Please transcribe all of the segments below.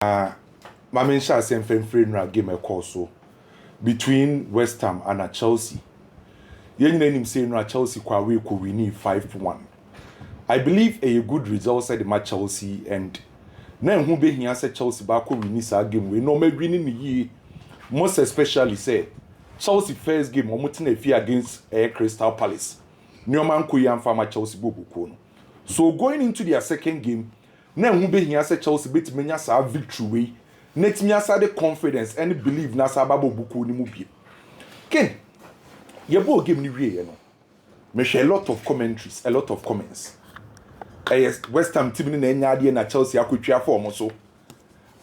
My main shot saying friend game a call so between West Ham and Chelsea. You know him saying Chelsea kwa we could win 5-1. I believe a good result said the match Chelsea and now who be here said Chelsea back win this game we no me winning the year. Most especially say Chelsea first game omutin efi against Crystal Palace. Newman Kuyan Farmer Chelsea Bobo Kono. So going into their second game, now who be here said Chelsea beat menya sa victory. Net me asa the confidence and believe na sa babo buku ni mu bie. Ken, ye bo game ni wie no. Me share a lot of commentaries, a lot of comments. Yes, West Ham team ni na enya ade na Chelsea akotwa form so.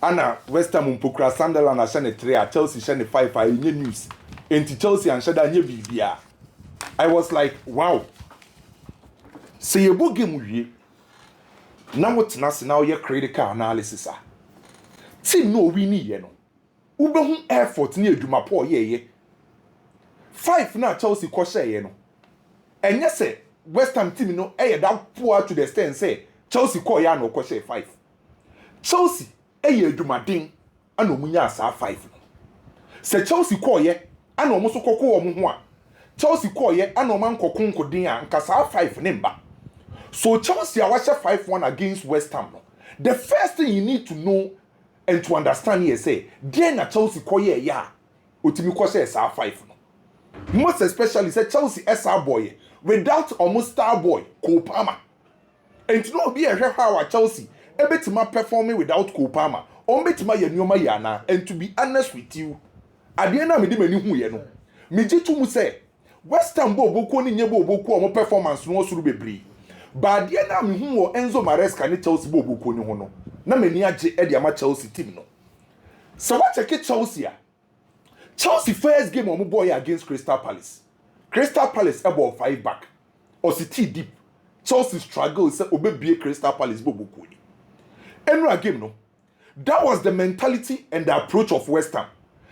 Ana West Ham mpokra Sunderland a shane 3 Chelsea shane 5 a nye news. Enti Chelsea an shada nye bibia. I was like, wow. Say ye bo game wie. Na what na se na ye critical analysis ah. Team no wini ye no. Ube effort ni adwuma po ye. 5 na Chelsea ko share ye no. Enye se West Ham team no that poor to the extent say Chelsea ko ya no ko share 5. Chelsea adwuma den ana omunya asa 5. Se Chelsea ko ye ana omo so kokko omo ho a. Chelsea ko ye ana omo nkokko den a nka sa 5 ne mba. So Chelsea a share 5-1 against West Ham no. The first thing you need to know and to understand here say, dear na Chelsea koye ya, otimi ko say sa 5 no. Most especially say Chelsea SR boy without almost star boy Cole Palmer. And to know be a how Chelsea ebetima performing without Cole Palmer. Ombetima ye nyoma ya na, and to be honest with you, adiena me di mani hu ye no. Me jitu mu say West Ham bo boko ni nye bo boko omo performance no suru bebre. Ba adiena me hu wo Enzo Maresca ni Chelsea bo boko ni ho no. Na meni age e dia ma Chelsea team no. So what check Chelsea? Chelsea first game on boy against Crystal Palace. Crystal Palace about 5 back. Or City deep. Chelsea struggle say obebie Crystal Palace bobo kodi. Enra game no. That was the mentality and the approach of West Ham.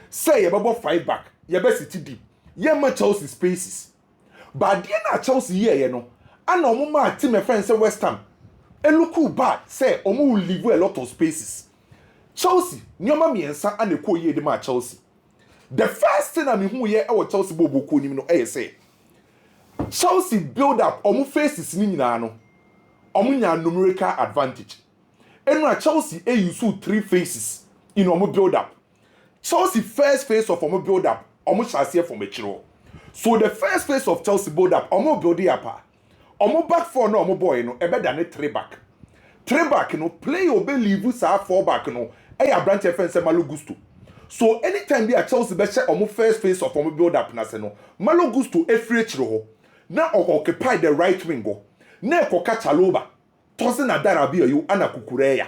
Say about 5 back. Ye be City deep. Ye ma Chelsea spaces. But dey na Chelsea here no. Ana omo ma team e friend say West Ham. And look bad, say, Omo will leave a lot of spaces. Chelsea, nyoma miensa and the ko ye de ma Chelsea. The first thing I mean who ye our Chelsea bobo ko ni no say. Chelsea build up omo faces ni nyina no. Omo nya numerical advantage. Enra Chelsea use 3 faces in omo build up. Chelsea first phase of omo build up, omo chase from a. So the first phase of Chelsea build up, omo build up. Omo back 4 no omo boy no ebe than 3 back. 3 back no play obe leave sa 4 back no e ya branch defense Malo Gusto. So anytime we are Chelsea be share omo first phase of omo build up na se no Malo Gusto e free chiro ho na occupy the right wing go na e ko catch Aloba tosin na Darabi you ana Kukureya.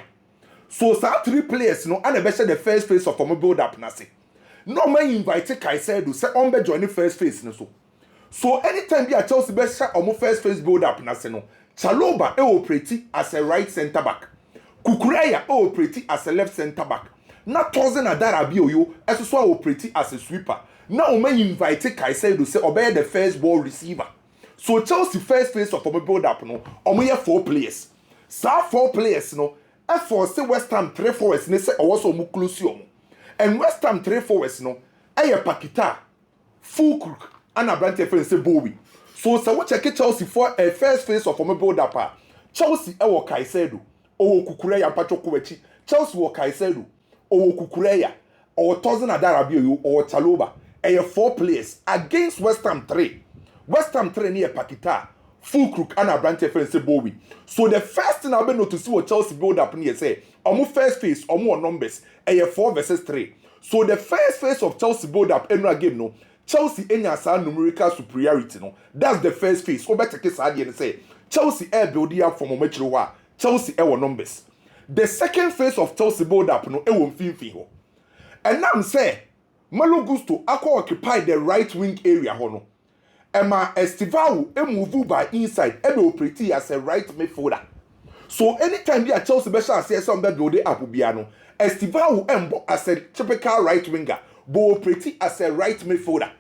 So sa 3 players no ana be share the first phase of omo build up na se no man invite Kaisedo say on be join the first phase no so anytime we are Chelsea be share omo first phase build up na se no Chaloba operate as a right center back. Kukureya operate as a left center back. Na Tosin Adarabi you as so operate as a sweeper. Now we may invite Kaisedo say obey the first ball receiver. So Chelsea first phase of omo build up no omo 4 players. Sa 4 players no e for say West Ham 3 forwards ne say also omo close omo. And West Ham 3 forwards no e Pakita, Fulkrug and Abrante friend say Bowie. So what check Chelsea for a first phase of omo build up. Chelsea wo Kaisedo, o Kukureya Pachoko wechi. Chelsea wo Kaisedo, o Kukureya, o Tosin Adarabi o Chaloba. 4 players against West Ham 3. West Ham 3 near Pakita, Fulkrug and Abrante friend say Bowie. So the first thing I be notice what Chelsea build up near say omo first phase omo numbers 4 versus 3. So the first phase of Chelsea build up in game no Chelsea enya sa numerical superiority no. That's the first phase. Go back to case and say Chelsea air build up from Omechiro wa. Chelsea air numbers. The second phase of Chelsea build up no e won finfin ho. And now say Malo Gusto akwa occupy the right wing area ho no. Emma Estivao e move by inside e be operate as a right midfielder. So anytime be a Chelsea be share say some build up bia no Estivao embo as a typical right winger. Bo operate as a right midfielder.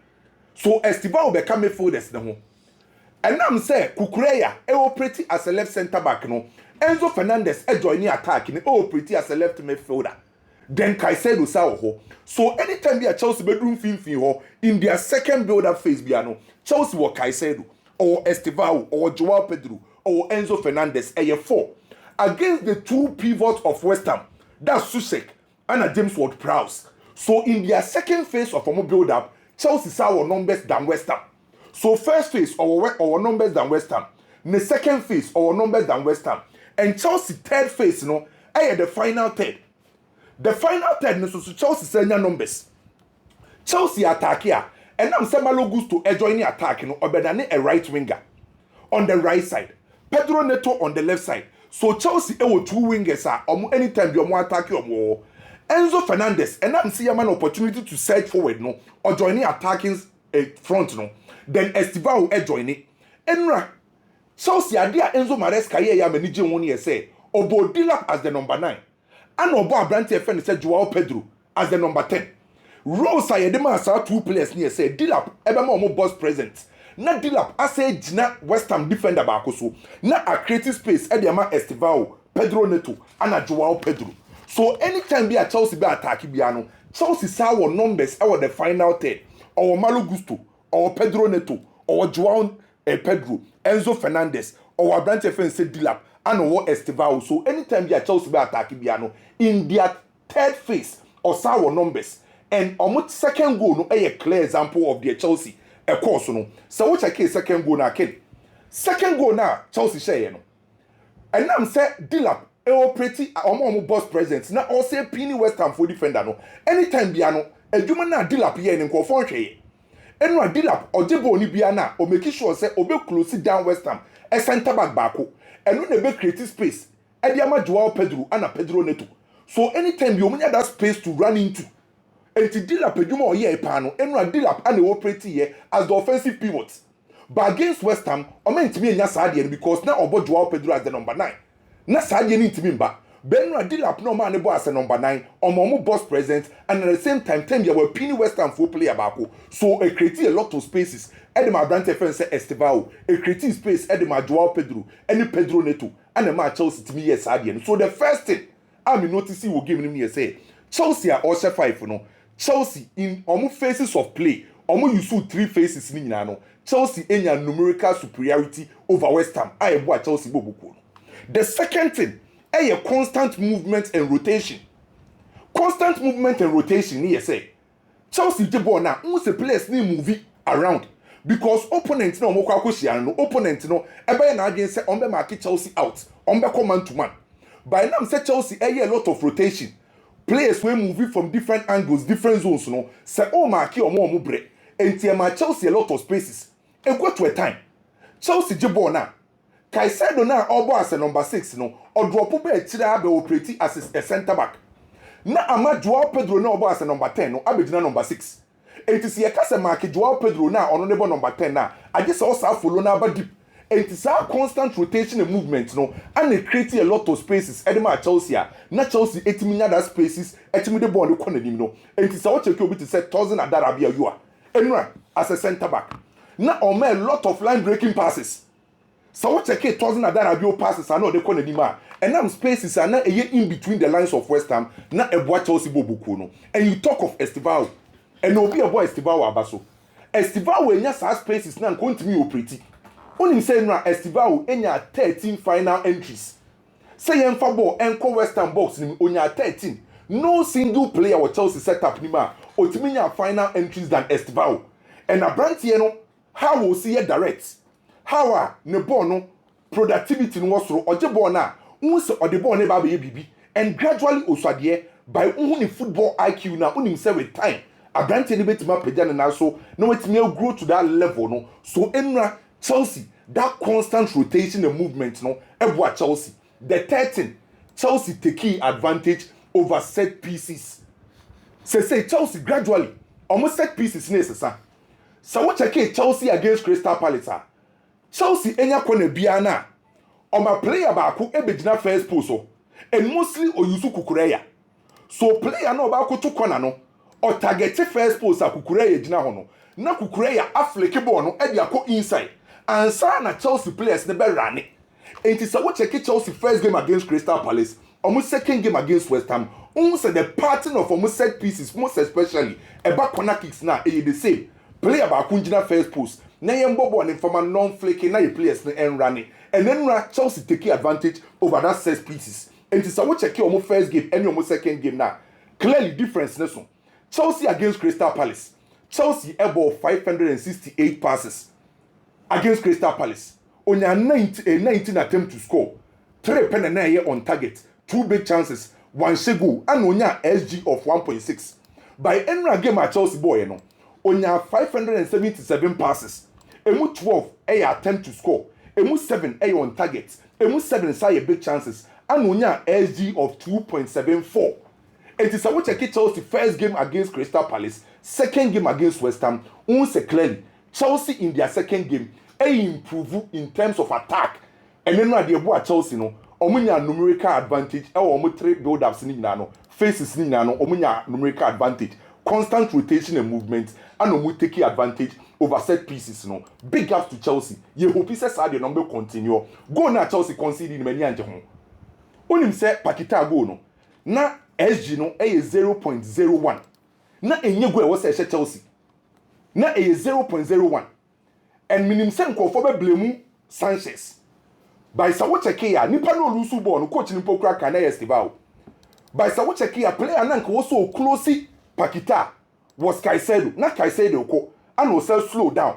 So Esteban will become midfielders na ho. And now say Kukureya e operate as a left center back no. Enzo Fernandez e join the attack ni operate as a left midfielder. then Caicedo sa ho. So anytime we are Chelsea bedroom fin ho in their second build-up phase biano, Chelsea or Caicedo or Estevao or Joao Pedro or Enzo Fernandez a 4 against the two pivots of West Ham. That's Susek and James Ward-Prowse. So in their second phase of a build-up, Chelsea saw our numbers than West Ham. So first phase our numbers than West Ham. In the second phase our numbers than West Ham. And Chelsea third phase, the final third. The final third, so Chelsea send numbers. Chelsea attack here, and I'm Malo Gusto joining attack, or better a right winger on the right side, Pedro Neto on the left side. So Chelsea two wingers are anytime you want attack or more. Enzo Fernandez, and I'm seeing an opportunity to search forward, or joining attacking front, Then Estevao joining. Enra Chelsea idea Enzo Maresca ya manage one say, Obo Dilap as the number 9. And Obo Abrante friend said Joao Pedro as the number 10. Rose Ayedema saw 2 players near say Dilap Ebama boss present. Na Dilap I say Gina West Ham defender bakoso. Na a creative space Ediama Estevao, Pedro Neto, and a Joao Pedro. So anytime be a Chelsea be attack biano, Chelsea saw our numbers our the final third, or Malo Gusto, or Pedro Neto, or Joao Pedro, Enzo Fernandez, or Abrante friend said Dilap. And or Estevao. So anytime you Chelsea be attacking Biano in their third phase or sour numbers and almost second goal no a clear example of their Chelsea a course no. So which I case second goal now Ken. Second goal now Chelsea share no. And now say Dilap pretty almost boss presence now also Pini West Ham for defender no. Anytime Biano a human na Dilap here in conform share. And no Dilap or Jebo ni Biana or make sure say obe close down West Ham a centre back backo. And when they create space, Ediama Joao Pedro and a Pedro Neto. So anytime you have that space to run into, and to deal up Pedro or ye pano, and you deal up and operate here as the offensive pivots. But against West Ham, I meant to be a Sadian because now about Joao Pedro as the number 9. Na Sadian into me back. Ben you deal up no man as the number 9 or Momo boss present, and at the same time, you were Pini West Ham for player bako. So it creates a lot of spaces. Edema Brante Fence Estevao, a creative space, Edema Joao Pedro, and Pedro Neto, and a match Chelsea to me, yes, Adian. So the first thing I'm noticing will give me a say Chelsea are also 5 no. Chelsea in almost phases of play, almost use 3 phases in Nano. Chelsea in a numerical superiority over West Ham. I bought Chelsea Bobuko. The second thing, a constant movement and rotation. Constant movement and rotation, yes, say Chelsea Jebona, most players need movie around. Because opponents no more no opponent no ebe na again say on be market Chelsea out on be come man to man. By now say Chelsea a lot of rotation. Players we moving from different angles, different zones no say o market o more bre. Enti ma Chelsea a lot of spaces. E go to a time. Chelsea jebo na Caicedo na obo as a number 6 no or drop be tira be operate as a center back. Na ama Joao Pedro na obo as a number 10 no abegina number 6. It is a case market Joao Pedro now on number 10 now. I just also follow now but deep. It is a constant rotation and movement, no, and it creates a lot of spaces. Edema Chelsea, not Chelsea 8 million other spaces, 8 million bond the corner, no. It is what you could say 1,000 at Arabia you are. Anyway, as a centre back. Now on a lot of line breaking passes. So what you 1,000 at Arabia passes are not the corner anymore. And now spaces are not in between the lines of West Ham, not a boy Chelsea Bobukuno. And you talk of Estevao. And no be a boy Estevao abaso. Estevao when your spaces now going to me operate. Only saying na Estevao enya 13 final entries. Say yen fa ball enko West Ham box ni onya 13. No single player with Chelsea set up ni ma otiminya final entries than Estevao. And a brand here no how will see it direct. How ne ball no productivity no was oje ball na unse ode ball ne ba be bibi and gradually oswadie by uni football IQ na unim say with time. A brand here bit ma peja na so no it may grow to that level no. So enra Chelsea, that constant rotation and movement, no, everywhere Chelsea. The 13, Chelsea taking advantage over set pieces. Say Chelsea gradually, almost set pieces necessary. So what check Chelsea against Crystal Palace. Chelsea enya kone biana. My player baku ebejina first post and mostly Oyusu Kukureya. So player no baku to corner no or target first post a Kukureya jina hono. Na Kukureya afleke ball no e dia ko inside. And na Chelsea players never ran it. It is a what check Chelsea first game against Crystal Palace, almost second game against West Ham, Also the pattern of almost set pieces, most especially about corner kicks now, the same. Player about Kunjina first post. Now you bobo and informal non-flaking, now you players and running. And then Chelsea taking advantage over that set pieces. And it's a check your first game and your second game now. Clearly difference this one. Chelsea against Crystal Palace. Chelsea airball 568 passes against Crystal Palace. On your 19 attempt to score. 3 penalty on target. 2 big chances. 1 goal. And on your SG of 1.6. By any game at Chelsea boy, you know. On your 577 passes. Emu 12 attempt to score. Emu 7 on target. Emu 7 say big chances. And on your SG of 2.74. It is a watch check Chelsea first game against Crystal Palace, second game against West Ham. Clearly, Chelsea in their second game, improve in terms of attack. And then they boy Chelsea no, omunya numerical advantage. Omu trade build-ups ni no, faces ni no, omunya numerical advantage. Constant rotation and movement, and omu taking advantage over set pieces no. Big ups to Chelsea. Ye hope he says the number continue. Go na Chelsea conceding many anje ho. Onim say Pakita go no. Na SG no 0.01. Na enye go e wo say Chelsea. Na 0.01. And minim say nkofo be blame Sanchez. By sa wo check ya nipa no lose ball no coach nipo kra kan na yestival. By sa wo check ya player na nka wo so close Pakita was Caicedo. Na Caicedo ko and was slow down.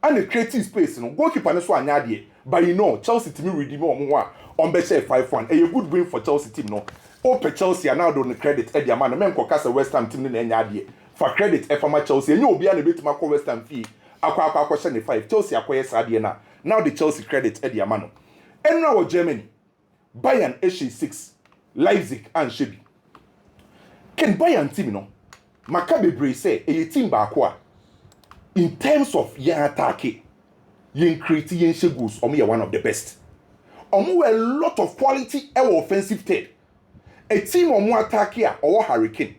And the creative space no goalkeeper no so anya de. But you know Chelsea team redeem omo on be 5-1. A good win for Chelsea team no. Ope Chelsea are now doing the credit at the man. Men kokasa West Ham team ni enya de. For credit e for Chelsea. Enye obi a na betima call West Ham fee. Akwa question the 5. Chelsea akoye sadie na. Now the Chelsea credit at the man. Enra wa Germany. Bayern 6, Leipzig and Shebi. Ken Bayern team no. Maccabi Bre say a team ba akwa. In terms of yen attack, yen create yen goals, omo one of the best. Omo a lot of quality offensive third. A team omo attack here, or Hurricane,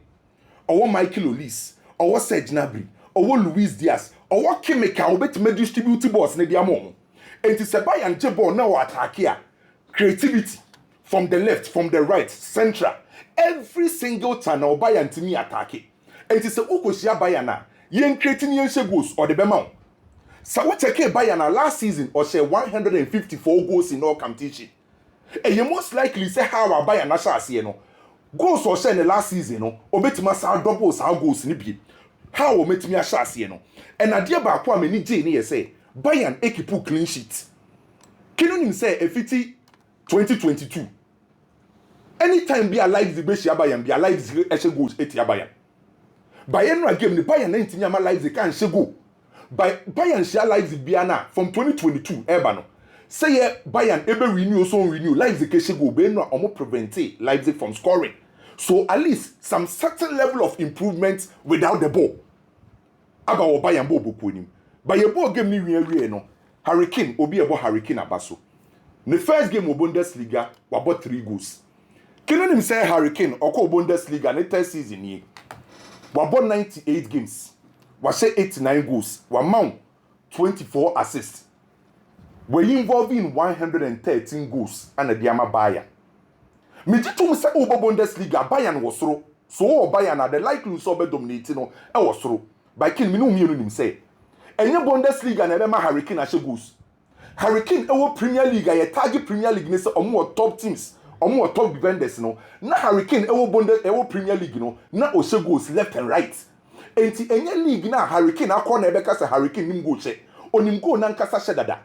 or Michael Olise, or Serge Gnabry, or Luis Diaz, or Kimeka, or bet me distribute balls ne diamond. And it's a Bayern Jebo now attack here. Creativity from the left, from the right, central. Every single time now Bayern to me attack it. And it's a Ukoshia Bayana. Yen creating yen goals or the Bemau. So what take Bayana last season or say 154 goals in all competition. And you most likely say how a Bayana shall see no. Goals or say in the last season no. Or bet massa doubles how goals in the how will make me a shall see no. And a dear Bakwa many Jane say Bayern equipu clean sheet. Can you say a 2022? Anytime be alive the best Bayern be alive the actual goals 80 Bayern. Bayern game the Bayern 19 yama lives the can she go. By Bayern share lives the Biana from 2022 Ebano. Say Bayern ebe renew so renew lives the can go be no omo prevent Leipzig from scoring. So at least some certain level of improvement without the ball. About Bayern ball book him. By a ball game ni we no. Hurricane obi ebo Hurricane abaso. The first game of Bundesliga we bought 3 goals. Can you say Hurricane oko Bundesliga the third season here? We bought 98 games. We share 89 goals. We mount 24 assists. We involved in 113 goals and a Diama Bayern. Me jitu say over Bundesliga Bayern was through. So Bayern are the likely so be dominating no e was through. By kin me no mi nim say. Enye Bundesliga na be ma Hurricane ashe goals. Hurricane Premier League ye target Premier League ne say omo top teams. Omo top defenders no na Hurricane Premier League no na o she goals left and right. Enti enye league na Hurricane akọ na ebeka say Hurricane nim goal che onim goal na nkasa she dada.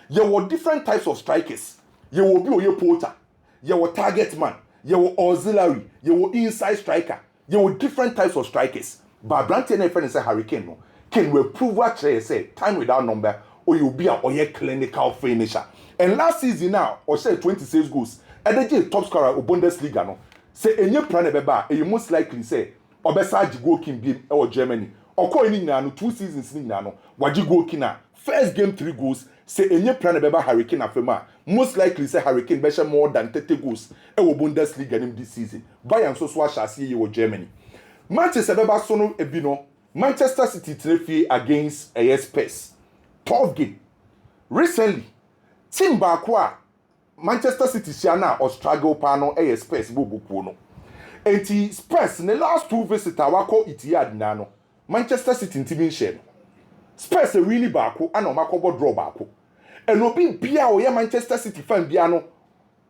Ye were different types of strikers. Ye will be oye porter. Ye were target man. Ye were auxiliary. Ye were inside striker. Ye were different types of strikers. But Branty and friend say Hurricane no can we prove what say time without number or you be a oye clinical finisher. And last season now or say 26 goals. And top scorer of Bundesliga no. Say enye plan beba you most likely say obesa go kin be or Germany. Or ko ni na no 2 seasons ni na no. Waji go kina first game 3 goals. Say enye plan beba Hurricane afema. Most likely say Hurricane be more than 30 goals e wo Bundesliga nim this season. Bayern so shall see you Germany. Manchester beba so no ebino. Manchester City trefi against Spurs. 12 game. Recently, team Barca Manchester City shana or struggle pano Spurs bobuku no. enti Spurs ne last 2 visitor wako Etihad na no Manchester City ntimi share no Spurs e really baako ana omakobo draw baako and obi bia o ye Manchester City fan bia no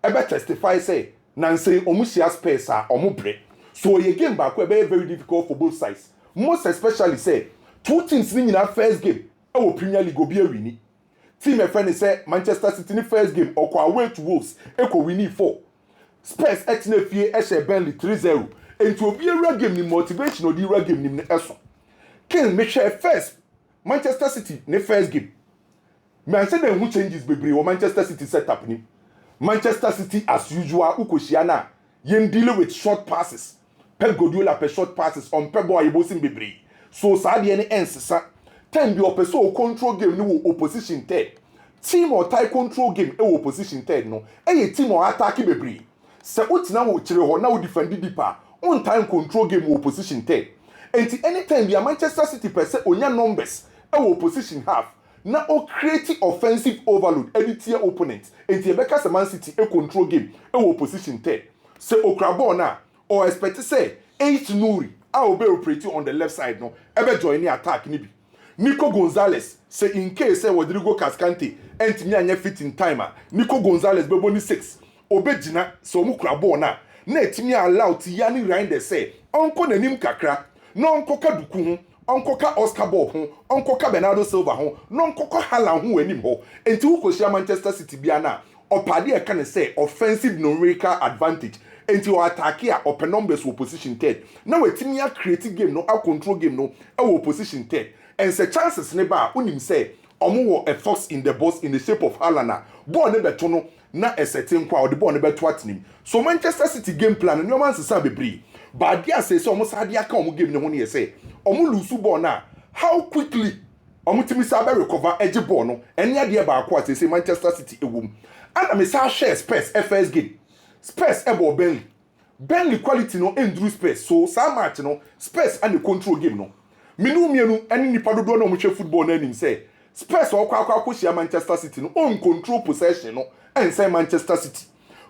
ebe testify say nanse omusia Spurs a omubre so ye game baako ebe very difficult for both sides most especially say two teams ni nyina first game e wo Premier League obi awini team e friend say Manchester City ni first game okwa away to Wolves e ko wini 4 Spurs ex na fie e share Burnley 3-0 enti obi awura game ni motivation odi awura game ni eso ken me share first Manchester City ne first game me say dem who changes bebre o Manchester City setup ni Manchester City as usual ukoshia na yen deal with short passes Pep Guardiola pe short passes on Pep boy bosin bebre so sa de ne ensesa time bi opeso o control game ni wo opposition third team or tie control game e wo opposition third no e team or attack bebre se utina wo kire ho na wo defend deeper on time control game wo opposition third and anytime bi Manchester City per se onya numbers e wo opposition half na o create offensive overload any tier opponent and e beka se Man City e control game e wo opposition third se okrabon na or expect say 8 Nuri a obe operate on the left side no ebe join the attack ni bi Nico Gonzalez say in case say Rodrigo Cascante entimi anya fit in timer Nico Gonzalez bebo ni 6 obe gina so mu krabon na etimi allow ti yani rind say onko nanim kakra no onko kaduku ho onko ka Oscar Bob ho onko ka Bernardo Silva ho no onko ka Haaland ho anim ho enti ukoshia Manchester City bia na opade e kan say offensive numerical advantage enti o attack a open numbers wo position third na wetimi a create game no a control game no e wo position third and say chances ne ba unim say omo wo a fox in the box in the shape of Haaland ball ne beto no na a certain kwa the ball ne beto atnim so Manchester City game plan no man sesa bebre but dia say so omo sade aka omo game ne ho ne say omo lose ball na how quickly omo timi sa be recover edge ball no enya de ba akwa say Manchester City ewum and me sa share Spurs first game Spurs ebo Burnley quality no enduru Spurs so sa match no Spurs and the control game no mienu any nipa dodo na omhwe football na anim say Spurs okwa share Manchester City no on control possession no and say Manchester City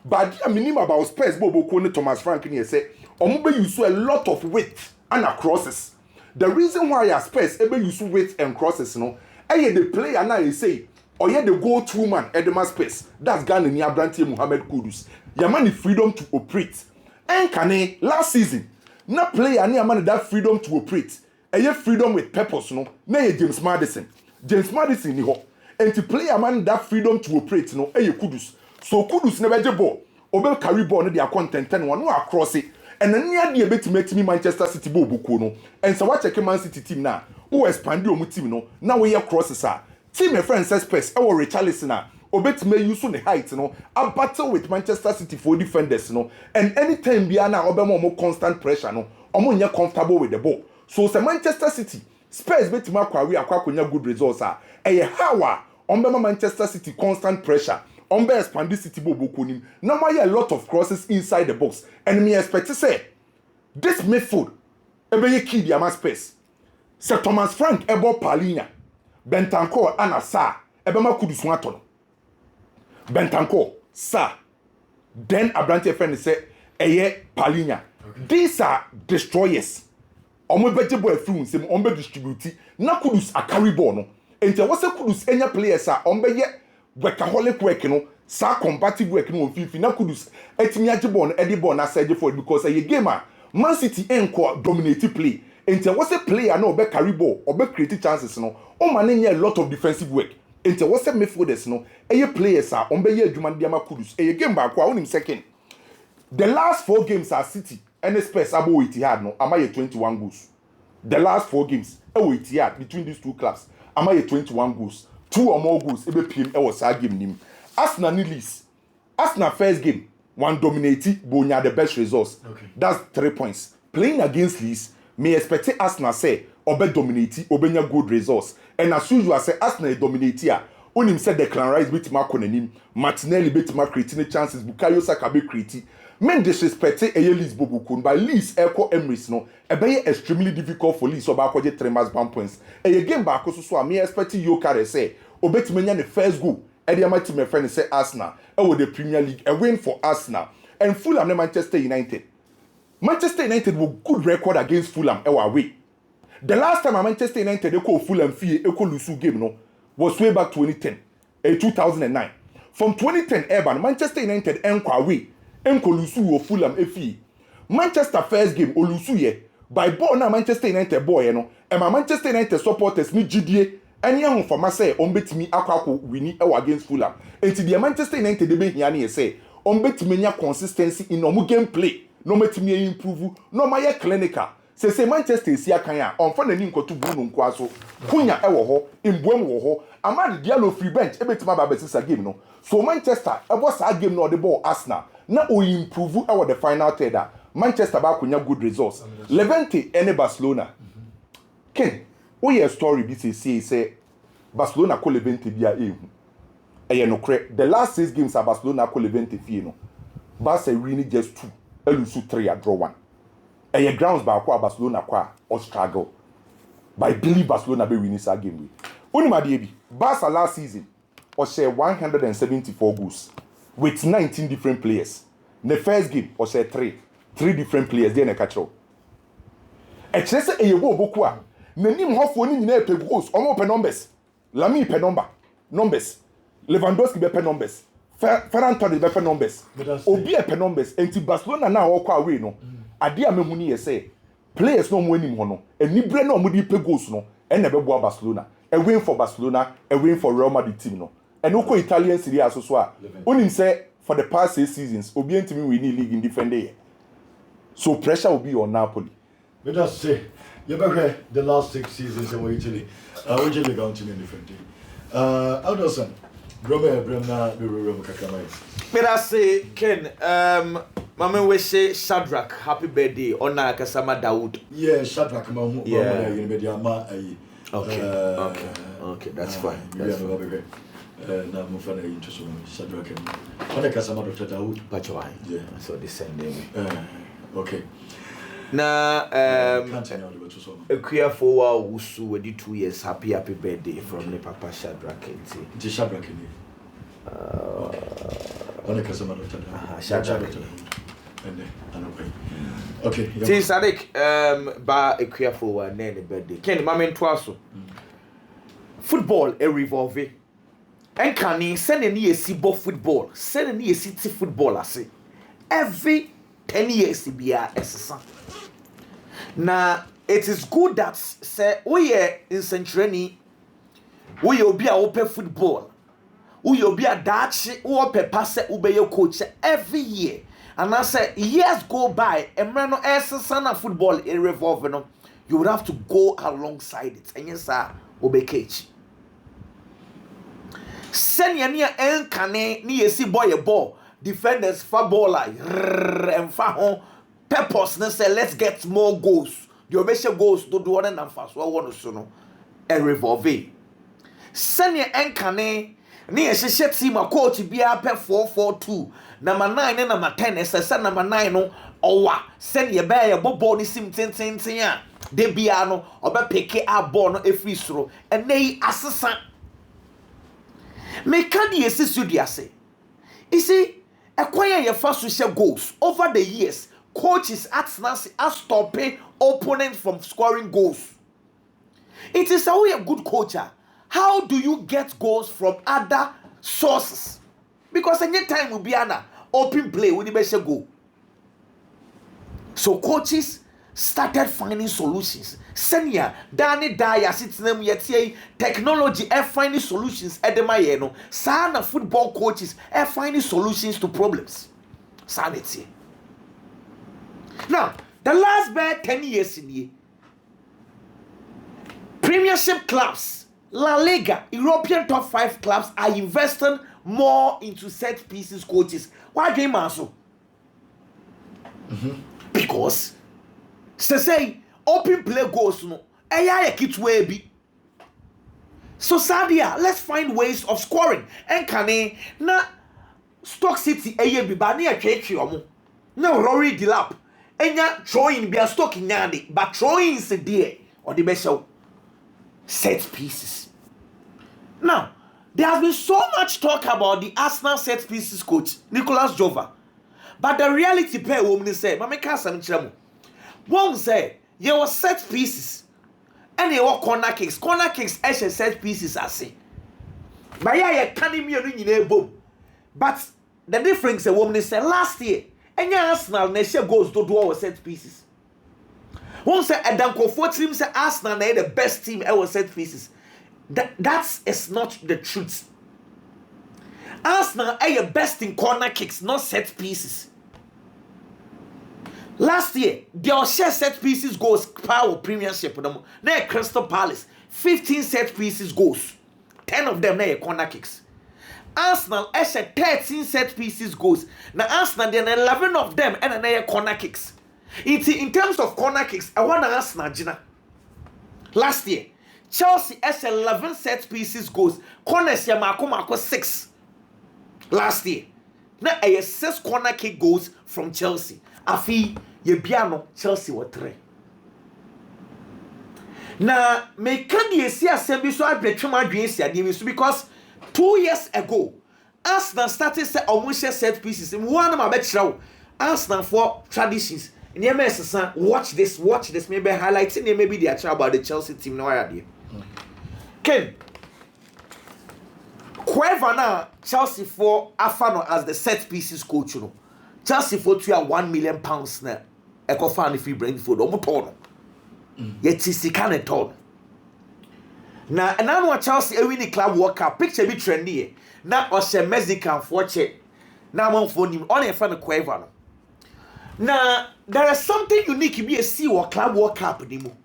but dia minimum about Spurs bobo ko ne Thomas Frank ne say omo be use a lot of width and crosses the reason why Spurs ebe use width and crosses no the player na e say oye the go-to man Edema Spurs that's Ghana ni Abrantie Mohamed Kudus yamani freedom to operate and kane last season na player ni amani that freedom to operate freedom with purpose no na James Maddison ni ho and to player man that freedom to operate no Kudus so Kudus never je ball obe carry ball no dia content no one across it and then near the betimi Manchester City ball buko no and so what check Man City team na who expand your team no now we hear crosses are team my friend says Spurs our Richarlison na obetime use the height no a battle with Manchester City for defenders no and anytime bia na obemo more constant pressure no omo nya comfortable with the ball so say Manchester City Spurs betima akwa good results are how ombema Manchester City constant pressure ombe expand City boboko nim na a lot of crosses inside the box and me expect to say this midfield ebe key dia ma Spurs say Thomas Frank ebo Palhinha Bentancur anasa ebe ma Kudus ato no Bentancur sa then Abrantie friend say Palhinha these are destroyers omo beje ball through nsem omo distribute na Kudus a carry ball no enti wose Kudus enya players a omo be workaholic work no sa combative work no fifi na Kudus etimi age ball no e ball na surge for because a game a Man City enko dominate play enti wose player no be carry ball or be create chances no o man nya a lot of defensive work enti wose midfielders no players a omo be ye adwuma dia ma Kudus game back a onim second the last 4 games are City and Spurs abo Etihad no amaye 21 goals the last 4 games Etihad between these two clubs amaye 21 goals 2 or more goals ebe pm was a game nim Arsenal ni least Arsenal first game one dominated bonya the best results that's 3 points playing against Leeds me expect Arsenal say obe dominate obenya good results and as usual say Arsenal dominate here onim say Declan Rice betima konanim Martinelli betima creating chances Bukayo Saka be creating men disrespect Leeds bobukun by Leeds Echo Emirates no ebe extremely difficult for Leeds oba kwaje 3 match ban points game back so me expect Yokare say obetimenya the first goal my team friend say Arsenal with the Premier League a win for Arsenal and Fulham and Manchester United Manchester United were good record against Fulham away. The last time Manchester United they call Fulham fee lose game no was way back 2010, 2009. From 2010 Urban Manchester United away lose Fulham fee. Manchester first game olusu ye by ball na Manchester United boy you know and my Manchester United supporters ni GDA any ahun for ma say on betimi akwa wini against Fulham. Enti the Manchester United dey be here na say on betimi nya consistency in omu gameplay. No metimi improve no maye clinical say Manchester si akan a on fa nani nkoto bu no nko aso kunya ewo ho imbuam wo ho Amad Diallo free bench ebetima ba besisa game no so Manchester ebo sa game no the ball Arsenal na o improve ewo the final third Manchester ba kunya good results Levante and Barcelona Ken o ye story bi say Barcelona ko Levante bia ehu eye no kre the last 6 games at Barcelona ko Levante fie no Barca really just 2 lose 3 a draw 1 eye grounds ba kwa Barcelona kwa or struggle but I believe Barcelona be win this game we onima de bi Barca last season or share 174 goals with 19 different players the first game or share 3 different players there na catch up e kire se eye go boku a nanim hofo ni nyina pe goals omo pe numbers Lami pe numbers Lewandowski be pe numbers Ferran Torres be pe numbers obi e pe numbers enti Barcelona na wo kwa away no ade a mehu ni ye say players no mo anim ho no enibre na omo di pe goals no e na be boa Barcelona a win for Barcelona a win for Real Madrid team no and no Italian Serie A so a onim say for the past 6 seasons obi entimi win the league in different day so pressure will be on Napoli. Let us say you better the last 6 seasons in Italy Italy going to be different Alderson Brother Bremna Ruru Kakamai. Let us say Ken Mama we say Shadrach happy birthday Ona Kasama Dawood. Yeah Shadrach Mamu Okay that's fine. That's fine. Na mufana interested Shadrach Ona Kasama Dr. Dawood Pachwai. Yeah so the same name. Okay. Na Ekuya for Wusu with 2 years happy birthday from the Papa Shadrach Nti Shadrach ni Ona Kasama Dr. Shadrach okay Ti Sadik ba Ekuya for na the birthday Ken mama ntoaso football e revolve enkani send ni esi bo football send ni esi ti football ase every 10 years bia esesa na it is good that say we in century we obi a open football we obi a dachi we pepa say ubeye coach every year and I say years go by emra no esesa na football e revolve no you would have to go alongside it and yes sir obe coach senya ne enkane ne yesi boy ball defenders fa ball like and fa hon purpose na say let's get more goals the obesha goals do one and fast so one so no e revolve senya enkane ne yehye team a coach bia pe 4-4-2 number 9 and number 10 say number 9 no owa senya be ya bobo ni sim tenten a de bia no oba pick a ball no efri soro and nei asesa me can you see you say you see acquire your first social goals over the years coaches at Nancy are stopping opponents from scoring goals. It is how a good coach how do you get goals from other sources because any time will be an open play with the best goal so coaches started finding solutions. Senior Danny Dyer sits them yet technology finding solutions at the Mayeno. Sana football coaches finding solutions to problems. Sanity. Now, the last 10 years in the Premiership clubs, La Liga, European top 5 clubs are investing more into set pieces coaches. Why game also? Because say open play goals no eya kitwe bi so Sadia let's find ways of scoring and kane na Stock City eye bi ba na atwetwe omo na Rory Delap enya throwing bia stock nyade but throwing is there or the best set pieces. Now there has been so much talk about the Arsenal set pieces coach Nicolas Jova, But the reality pay woman say, Mamma Casam Chamo. Won't say, you were set pieces. And you were corner kicks. Corner kicks, as set pieces, I say. But yeah, can't even boom. But the difference, a woman said last year, and your Arsenal, Nesha goes to do our set pieces. One say, a Danko 4 team say Arsenal, they the best team ever set pieces. That is not the truth. Arsenal are your best in corner kicks, not set pieces. Last year, their share set pieces goals power premiership. Now Crystal Palace, 15 set pieces goals. 10 of them now corner kicks. Arsenal has 13 set pieces goals. Now Arsenal then 11 of them and now corner kicks. In terms of corner kicks, I want to Arsenal Gina. Last year, Chelsea has 11 set pieces goals. Corners ya mako 6. Last year. Now I 6 corner kick goals from Chelsea. Afi ye biano Chelsea were 3. Now me can you see assembly so I betray my dreams because 2 years ago Arsenal started say almost set pieces. One of my bet show Arsenal for traditions. In your mess, watch this, maybe highlighting maybe the actual about the Chelsea team. No idea. Ken, whoever now Chelsea for Afano as the set pieces coach, you know. Chelsea for £1 million now. Echo fan if you bring food or motor. Yet is the kind of tone. Now, and now Chelsea a winning club World Cup picture be trendy. Now, Osha Mexican for check. Now, one for him on a fan of Quaver. Now, there is something unique in a C or club World Cup anymore.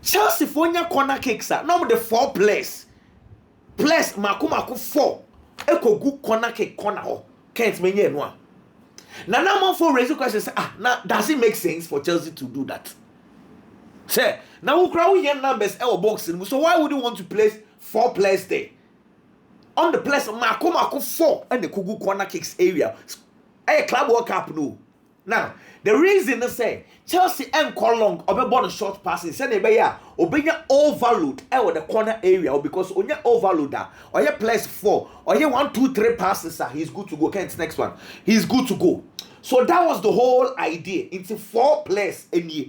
Chelsea for your corner kicks are now the 4 players. Plus, Makumako 4. Echo good corner kick corner. Can't mean you one. Now, number 4 raising questions. Now, does it make sense for Chelsea to do that? Say, now we crowd here numbers our boxing. So why would you want to place 4 players there? On the place of Makumako 4 and the Kugu corner kicks area. A club World Cup no. Now, the reason they say Chelsea and Colong or the short passes, send a bayer or being overload or the corner area or because on your overloader or your place 4 or your 1, 2, 3 passes, he's good to go. Kent's next one, he's good to go. So that was the whole idea. It's 4 players in year.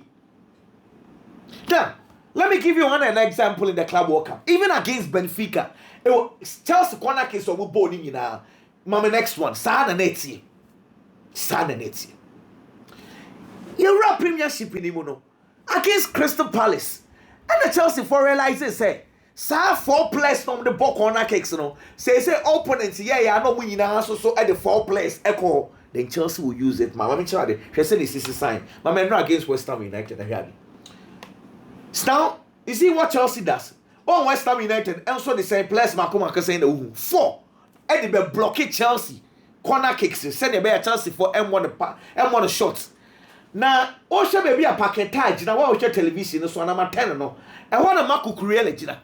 Now, let me give you an example in the club World Cup. Even against Benfica, it was Chelsea corner case of bowling in our mama next one, San and Etsy. Europe Premiership in Imono against Crystal Palace. And the Chelsea for realizes say, 4 players from the ball corner kicks, you know. Say opponents, yeah, no winning answer so at the 4 players echo. Then Chelsea will use it. Mama Charlie, she said this is a sign. My man not against West Ham United. Now, you see what Chelsea does. On West Ham United, and so the same players Marco saying the 4. And they block Chelsea. Corner kicks, send a bear Chelsea for M1 shots. Now, Osha baby a packet tag, now watch your television, so I'm 10 no. I want a Marco Curella, Gina.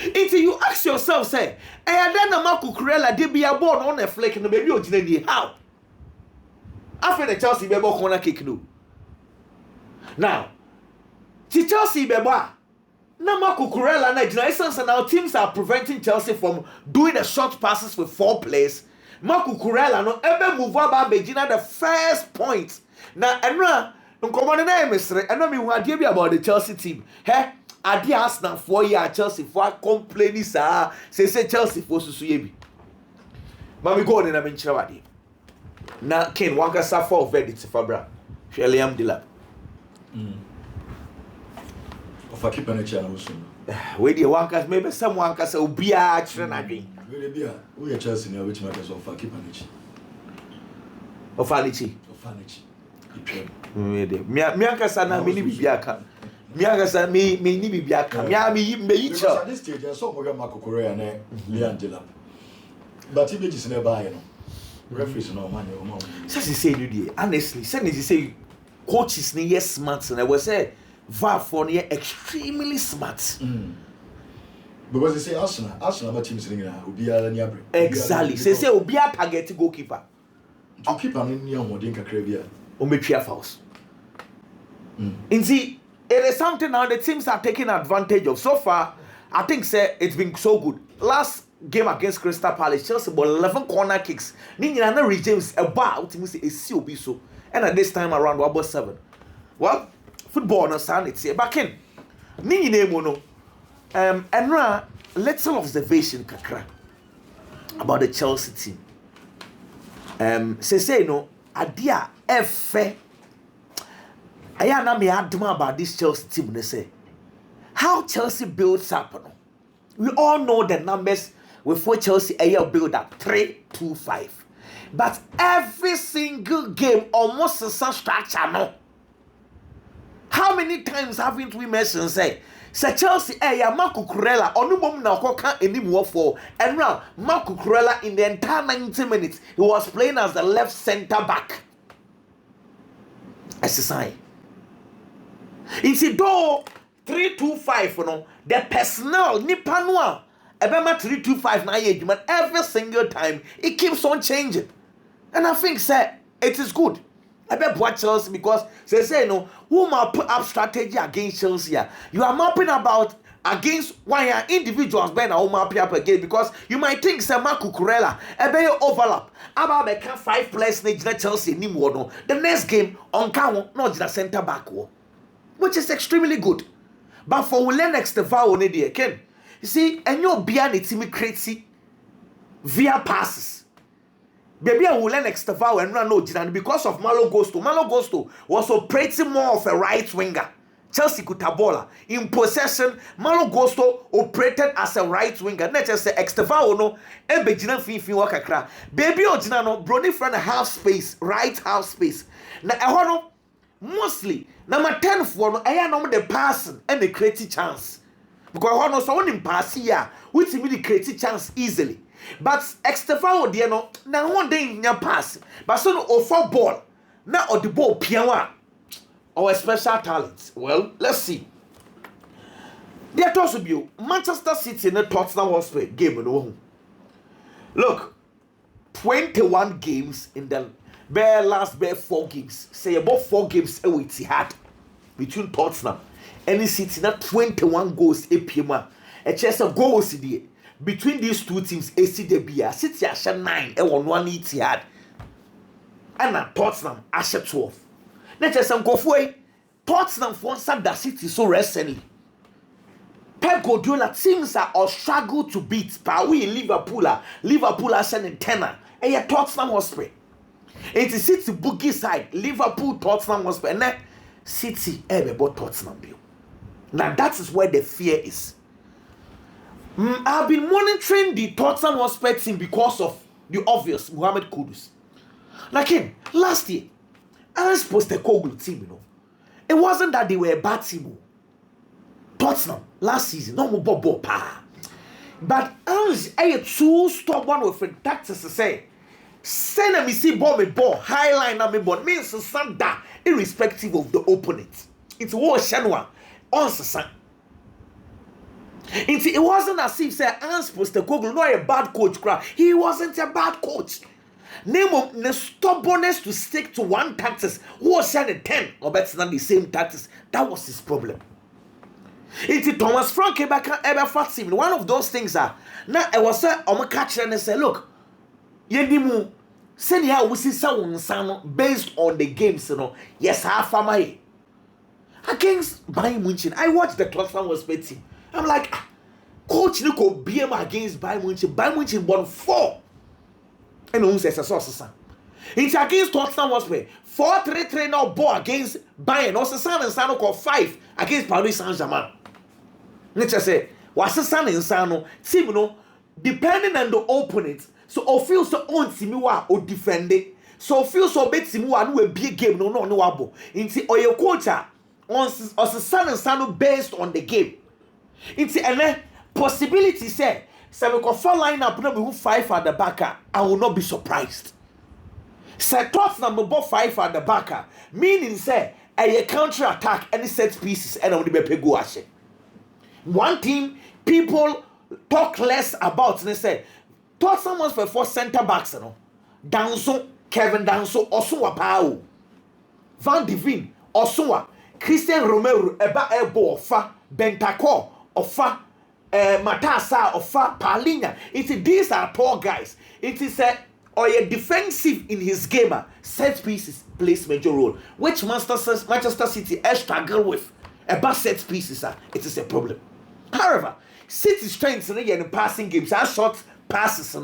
Until you ask yourself, say, I done a Marco Curella, they be a born on a flake and the baby originally. How? After the Chelsea baby corner kick, no. Now, Chelsea baby, now Marco Curella, and now teams are preventing Chelsea from doing the short passes with 4 players. Marco Curella, no ever move about Begina the first point. Now, and common name is I know me what give you about the Chelsea team. Hey, I did Arsenal 4 years Chelsea for complaining, sir. Say Chelsea for Susuyebi. Mami go on in a minchawadi. Now, Ken Wanga Safa of Edit Fabra. Shaliam Dilap. Of a keep on a channel. Where the Wankas, maybe some Wankas will be a train. We are Chelsea now, which matters of a keep on it. Of Fanichi. Mianka sana mini bibiaka. Mianka sana me ni bibiaka. Me each. At this stage, I saw Marco Correa and Leon Dilap. But he just never buy no. Referees no money or money. Such as say you honestly, say coaches ni yes smart and I was say VAR for ni extremely smart. Because they say Arsenal but teams ringing now. Exactly. Say Obia target goalkeeper. To keep an in your Modinka Crabia. Ometria fouls. And see, it is something now the teams are taking advantage of. So far, I think say it's been so good. Last game against Crystal Palace, Chelsea ball 11 corner kicks. Nina na James a bar ultimately a COB so. And at this time around about 7. Well, football no sound it's here. Back in. Nina mono. And now little observation kakra about the Chelsea team. Say no adia efe. Aya na me adma about this Chelsea team. They say how Chelsea builds up. No? We all know the numbers before Chelsea build up 3-2-5. But every single game almost the same structure. No. How many times haven't we mentioned say Chelsea Marco Kurela onubom na okoka anymore for and now Marco Kurela in the entire 90 minutes he was playing as the left center back. As a sign. It's a door 3-2-5 no the personnel nipa no a ebema 3-2-5 na ye but every single time it keeps on changing. And I think say it is good. I bet watch Chelsea because they say no who map up strategy against Chelsea. You are mapping about against one individuals ben who map up again because you might think say Marco Kurela ebe overlap about be can 5 players na Chelsea ni mo no the next game on count no just center back which is extremely good. But for Lennox the vow on the again, you see, and you're beyond the team crazy via passes. Baby, I will Lennox the vow and run no because of Malo Gusto was operating more of a right winger. Chelsea Kutabola in possession, Malo Gusto operated as a right winger. Not just say Extavao no, ebe jina fin waka kra. Baby o jina no, brony friend half space, right half space. Na ehono mostly number 10 for no aya no the passing and the creative chance because one no so one pass here which me the creative chance easily but Estefano there no na one day in your pass but so no offer ball na or the ball pianwa or a special talent. Well, let's see. There also be Manchester City in the Tottenham Hotspur game no. Look, 21 games in the last 4 games. Say about 4 games it had between Tottenham and City. Not 21 goals APM. A chance of goals between these two teams. ACDB City asha 9 and 1 it had. And Tottenham asha 12. Not just some go for Tottenham for the City so recently. Pep Guardiola teams are or struggle to beat. But we in Liverpool asha in 10. And Tottenham Hotspur. It is City boogie side, Liverpool, Tottenham Hotspur, and then City about Tottenham bill. Now that is where the fear is. I've been monitoring the Tottenham Hotspur team because of the obvious Mohamed Kudus. Like last year, I was supposed to team, It wasn't that they were a bad team. Tottenham last season, no more ball pa. But I was too stubborn with tactics to say. Send me see ball high line na me ball means some that irrespective of the opponent. It's what Shanwa on Sasan. It wasn't as if say I'm supposed to go no a bad coach. He wasn't a bad coach. Name of the stubbornness to stick to one tactics was 10 or better than the same tactics. That was his problem. It's Thomas Frank ever fought him. One of those things are now I was say I'm catcher and say look. Yedimu send ya we see someone based on the games, yes, half am I against Bayern Munich. I watched the Tottenham Hotspur team. I'm like, coach Nico BM against Bayern Munich. Bayern Munich won 4. And who says a source? It's against Tottenham Hotspur. 4-3-3 now ball against Bayern. Also, San and Sano called 5 against Paris Saint-Germain. Let's just say, what's the San and Sano team, depending on the opponent. So o feel so on timi wa o defend it. So feel so betimi wa no a big game no abo. Inti oye coach on San based on the game. Inti ene possibility say we go fall line up no be 5 at the back. I will not be surprised. Say Tottenham number 5 at the back. Meaning say a counter attack any set pieces and only be go ashe. One team people talk less about and say Tottenham was for 4 center backs, Danso, Kevin Danso, Osua Pau, Van de Ven, Osua, Christian Romero, Eba Ebo, Ofa, Bentancur, Ofa, Matasa Ofa Palinya. These are tall guys. It is or a defensive in his game. Set pieces plays major role, which Manchester City struggle with. About set pieces, it is a problem. However, City strengths in passing games are short passes.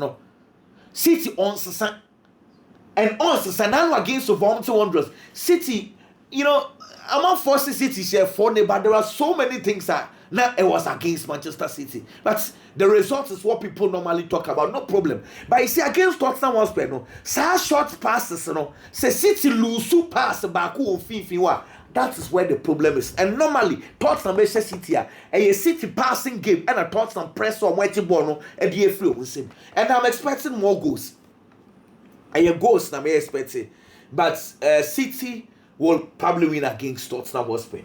City on and on now against Wolverhampton Wanderers. City, I'm not forcing City share for but there are so many things now it was against Manchester City. But the result is what people normally talk about, no problem. But you see, against Tottenham Hotspur, short passes, say City lose pass back on FIFA. That is where the problem is. And normally, Tottenham versus City a City passing game and a Tottenham press on waiting ball and the free with him. And I'm expecting more goals. Goals I'm expecting. But City will probably win against Tottenham Hotspur.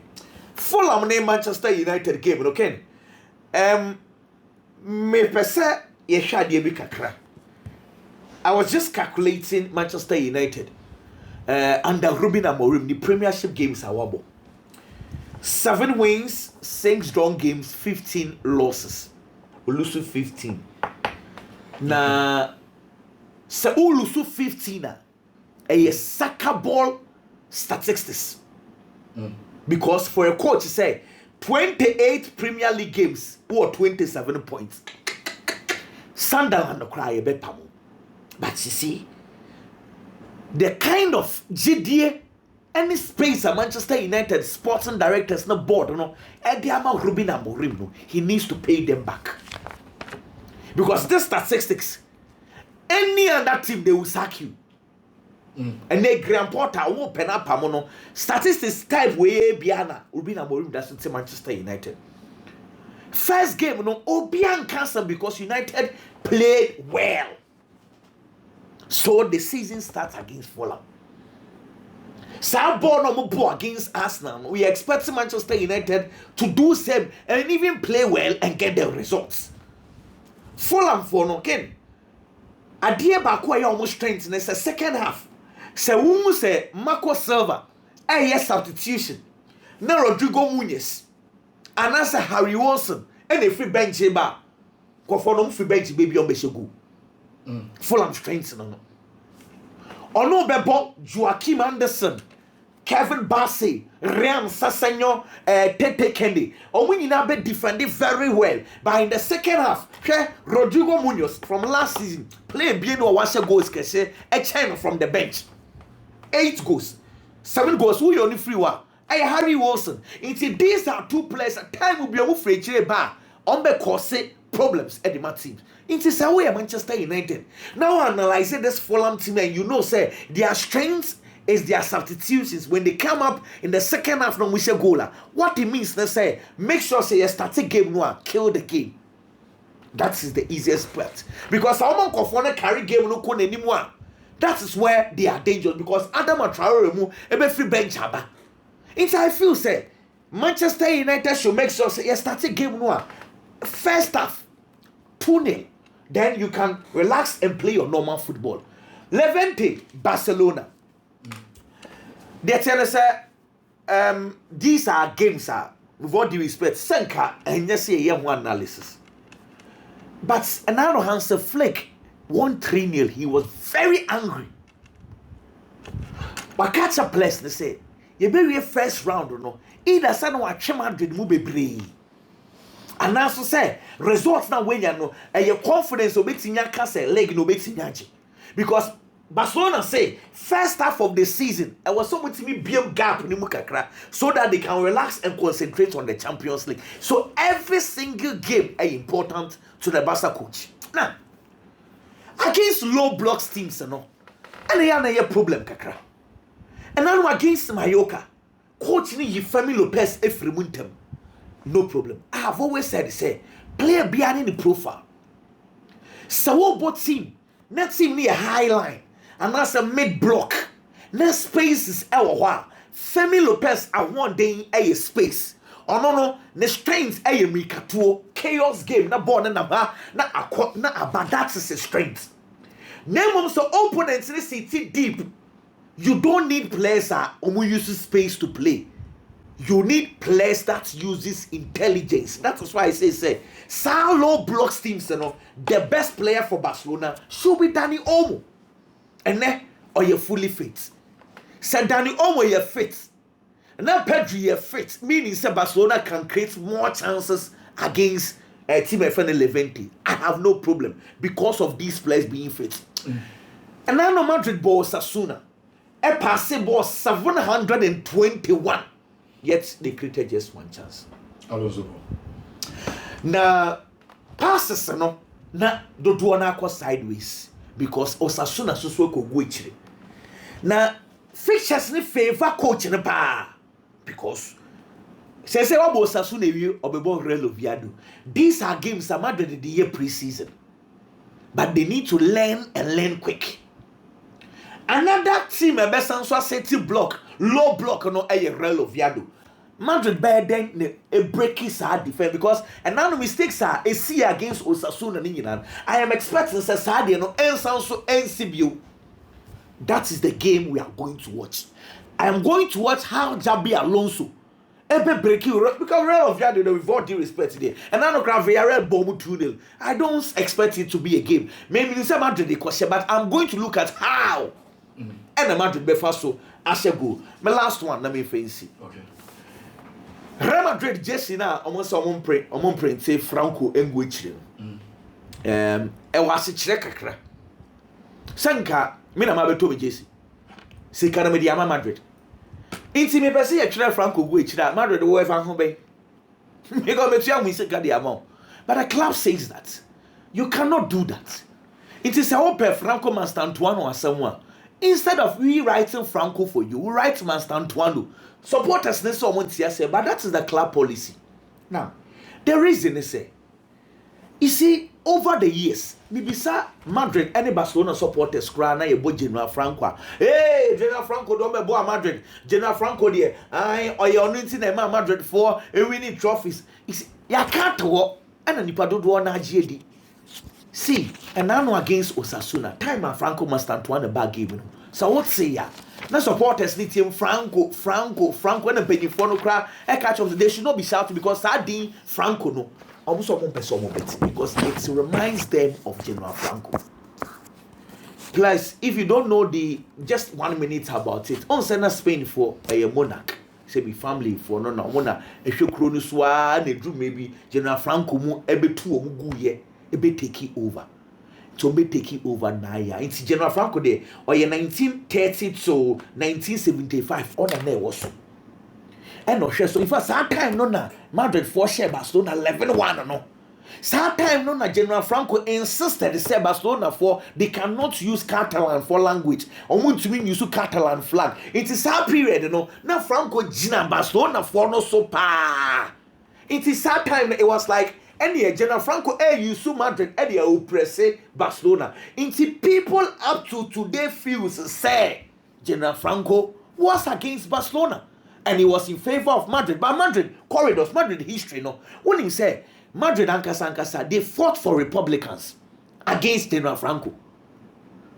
Fulham name Manchester United game, okay? Me pese ye shade bi kakra. I was just calculating Manchester United under Ruben Amorim, the Premiership games are wabo. 7 wins, 6 drawn games, 15 losses. We lose 15. Na se u lose 15 a soccer ball statistics. Because for a coach, say 28 Premier League games or 27 points. Sunderland no cry a bit pamo. But you see, the kind of GDA any space a Manchester United sporting directors no board, Ruben Amorim, he needs to pay them back. Because this statistics, any other team they will sack you. And they Graham Potter won't pen up Pamono. Statistics type way Biana Ruben Amorim doesn't say Manchester United. First game, Obian cancelled because United played well. So the season starts against Fulham. Sabono against Arsenal. We expect Manchester United to do same and even play well and get the results. Fulham for no Ken. Adie Bakwa almost strength in the second half. Se wumu se Marco Silva yes substitution. Na Rodrigo Muniz. Anasa Harry Wilson and a free bench ba. Ko for no free bench baby on Beshegu. Fulham strength no. Ono bebo Joachim Anderson, Kevin Bassey, Ryan Sassanyo, Tete Kendi. Omo nyina be defended very well. But in the second half, Rodrigo Muniz from last season play bien or one goals kese a China from the bench. 8 goals, 7 goals. Who you only free one? Harry Wilson. Until these are 2 players, time will be able to bar on the cause problems at the team. It is how we are Manchester United. Now analyzing this Fulham team, and say their strengths is their substitutions. When they come up in the second half, no Michel Gola. What it means, they say, make sure say you start a game now, kill the game. That is the easiest part. Because someone can carry game no con anymore. That is where they are dangerous. Because Adam Traore remove a free bench haba. It's I feel say Manchester United should make sure say you start a game now. First half, 2-0. Then you can relax and play your normal football. Levante, Barcelona. They tell us these are games with all due respect, Senka and just say one analysis. But another Hans Flick won 3-0. He was very angry. But catch a place, they say, you better first round or no. Either son or Madrid will be brave. And also say results now when you know and your confidence will be in your castle leg no be in because Barcelona say first half of the season I was so much to me build gap in Mukakra so that they can relax and concentrate on the Champions League. So every single game is important to the Barca coach. Now against low blocks teams and they have a problem kakra. And now against Mallorca, coach ni Femi Lopez Efremuntem. No problem. I have always said, player behind the profile. So what team? Not team near high line. And that's a mid block. Next space is our Femi Lopez at one day a space. Oh no, the strength a mikatuo chaos game. Na born na ba na akwa na aba. That's his strength. Name also opponents in the city deep. You don't need players who use space to play. You need players that uses intelligence. That is why I say, low blocks teams, the best player for Barcelona should be Dani Olmo. And then, or you're fully fit. Say Dani Olmo, you're fit. And now Pedri, you're fit. Meaning, say Barcelona can create more chances against team FN Levante. I have no problem because of these players being fit. And now no Madrid ball Osasuna. A pass ball 721. Yet they created just one chance. Now passes no na do na go sideways because Osasuna so go ichire. Now fixtures ni favor coach ne pa because say what Osasuna wi obebo Real Oviedo. These are games that Madrid the year pre-season. But they need to learn and learn quick. Another team a best answer City block, low block no Real Oviedo. Madrid better than a breaking side defense because and now the mistakes are a see against Osasuna Ninginan. I am expecting Sadia no also NCBU. That is the game we are going to watch. I am going to watch how Jabi Alonso ebe breaking because Real Oviedo with all due respect today. And I know Villarreal bomb 2-0. I don't expect it to be a game. Maybe in Madrid the question, but I'm going to look at how. And the Madrid be first so as a go. My last one, let me fancy. Okay. Real Madrid Jesse na almost on print say Franco Engwichiri. E was chire kakra. Sanka me na mabeto me Jesse. Sika na me dia Madrid. Inti me pese ye chire Franco go chire Madrid wo efa ho be. Me go metu am sika dia amount. But the club says that you cannot do that. It is our per Franco Mastantuano or someone. Instead of rewriting Franco for you, we write Mastantuano. Supporters need someone to say, but that is the club policy. Now, the reason is say, you see, over the years, maybe sir Madrid any Barcelona supporters cry na yebo General Franco. Hey, General Franco don't be boy Madrid. General Franco there. Or you only na Madrid for winning trophies. You see, ya can't walk and nipa do na GD. See, and now against Osasuna, time and Franco must stand to one bag even. So what say ya? Now supporters need him Franco and a penny for no cry. I catch up. They should not be shouting because I did Franco no. Almost one person because it reminds them of General Franco. Plus, if you don't know just 1 minute about it, on send Spain for a monarch. Say be family for no monarch. If you chronoswa, they drew maybe General Franco mo ebe two omugu ye. Ebe take it over. To be taking over now. It's General Franco there. Or 1930 to 1975 on a was. And no share. So if that time no na Madrid for share Barcelona 11-1 no. That time no na General Franco insisted say Barcelona for they cannot use Catalan for language. Or want to mean use Catalan flag. It is that period, Now Franco Gina Barcelona for no so pa. It is that time it was like any General Franco you so Madrid any oppress Barcelona. Into people up to today feels say General Franco was against Barcelona and he was in favor of Madrid. But Madrid corridors, Madrid history, when he said Madrid and Ankasa, they fought for Republicans against General Franco.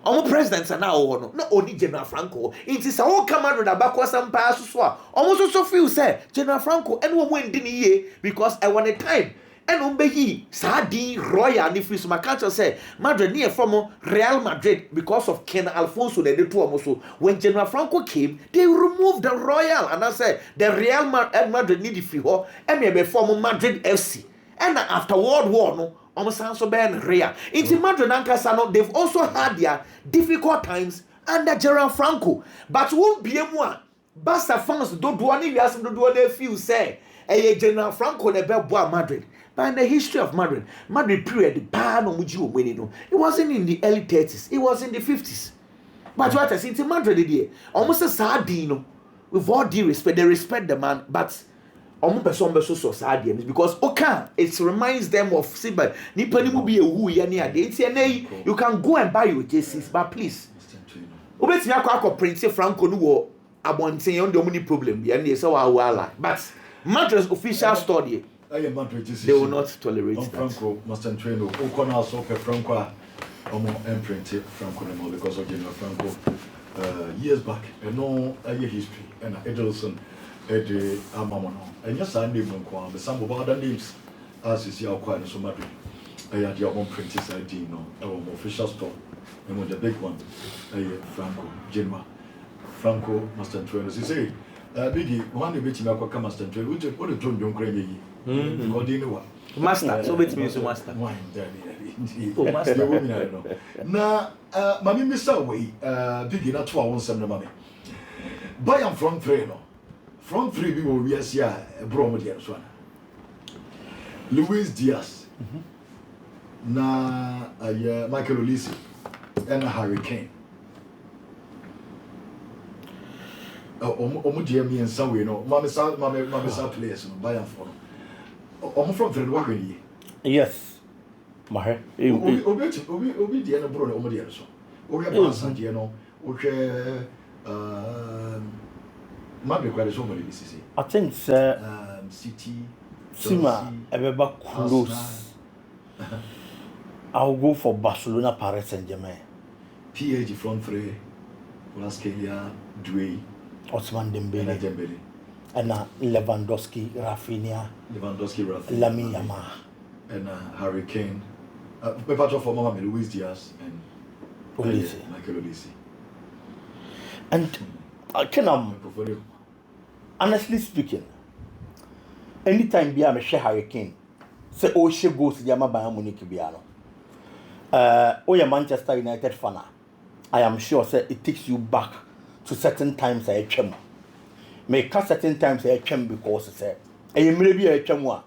Our presidents are now not only General Franco. It is all come Madrid about some pass so almost also feel say General Franco and one didn't year because I want a time. And umbehi Sadi Royal Nifris Macacho say Madrid near from Real Madrid because of Ken Alfonso they did two almost. When General Franco came, they removed the Royal and I said the Real Madrid need free ho and maybe form Madrid FC. And after World War no almost also ben Real. In Madrid and Casano, they've also had their difficult times under General Franco. But won't be a one. Barca fans don't do any yes do they feel say a General Franco never boy Madrid. But in the history of Madrid period, the ban on which you were winning, it wasn't in the early 30s, it was in the 50s. But what I see in Madrid, almost a sardine, with all due respect, they respect the man, but almost so sardines because it reminds them of Siba. Nipani will be a woo you can go and buy your jerseys, but please. Obeti Yako Prince Franco no abonte on the only problem, but Madrid's official study. They will not tolerate that. Franco must train Okona so Franco imprint Franco because of General Franco years back and no history and Edelson Ede Amamono. And yes, I name one, but some of other names as you see our quiet so Madrid. I had your own prentice ID, no, our official store, and with the big one, Franco, Genoa, Franco, Master Trainer. You say, Biggie, one of which you come Master Trainer, which what a John Cranny, Master, so which means master. Wine, oh, master, woman, I know. Now, Mammy Miss Away, Biggie, not 2 hours, some money. Buy am from three, no. From 3 people, we are here, a Bromo Diaz one. Luis Diaz. Na Michael Olise and a Hurricane. Omo in some way, no. Mamma sa players, no. Buy am from. Omo from three, what really? Yes. Mahe. Obi Diana Bro, Omo Diaz. Obi Barca, Diano. Okay. I think City, Sima, Ebeba close. I'll go for Barcelona, Paris Saint-Germain. PAG front three, Laskelia, Dway, Osman Dembele, and Lewandowski, Rafinha, Lamine Yamal, and Hurricane. Part of Mama Luis Diaz and Michael Olise. And I can honestly speaking, anytime I share Hurricane, say oh she goes to Yama Bayern Munich Biano. Oh yeah, Manchester United fan. I am sure say it takes you back to certain times I chem. May cast certain times I chem because say maybe I chem one.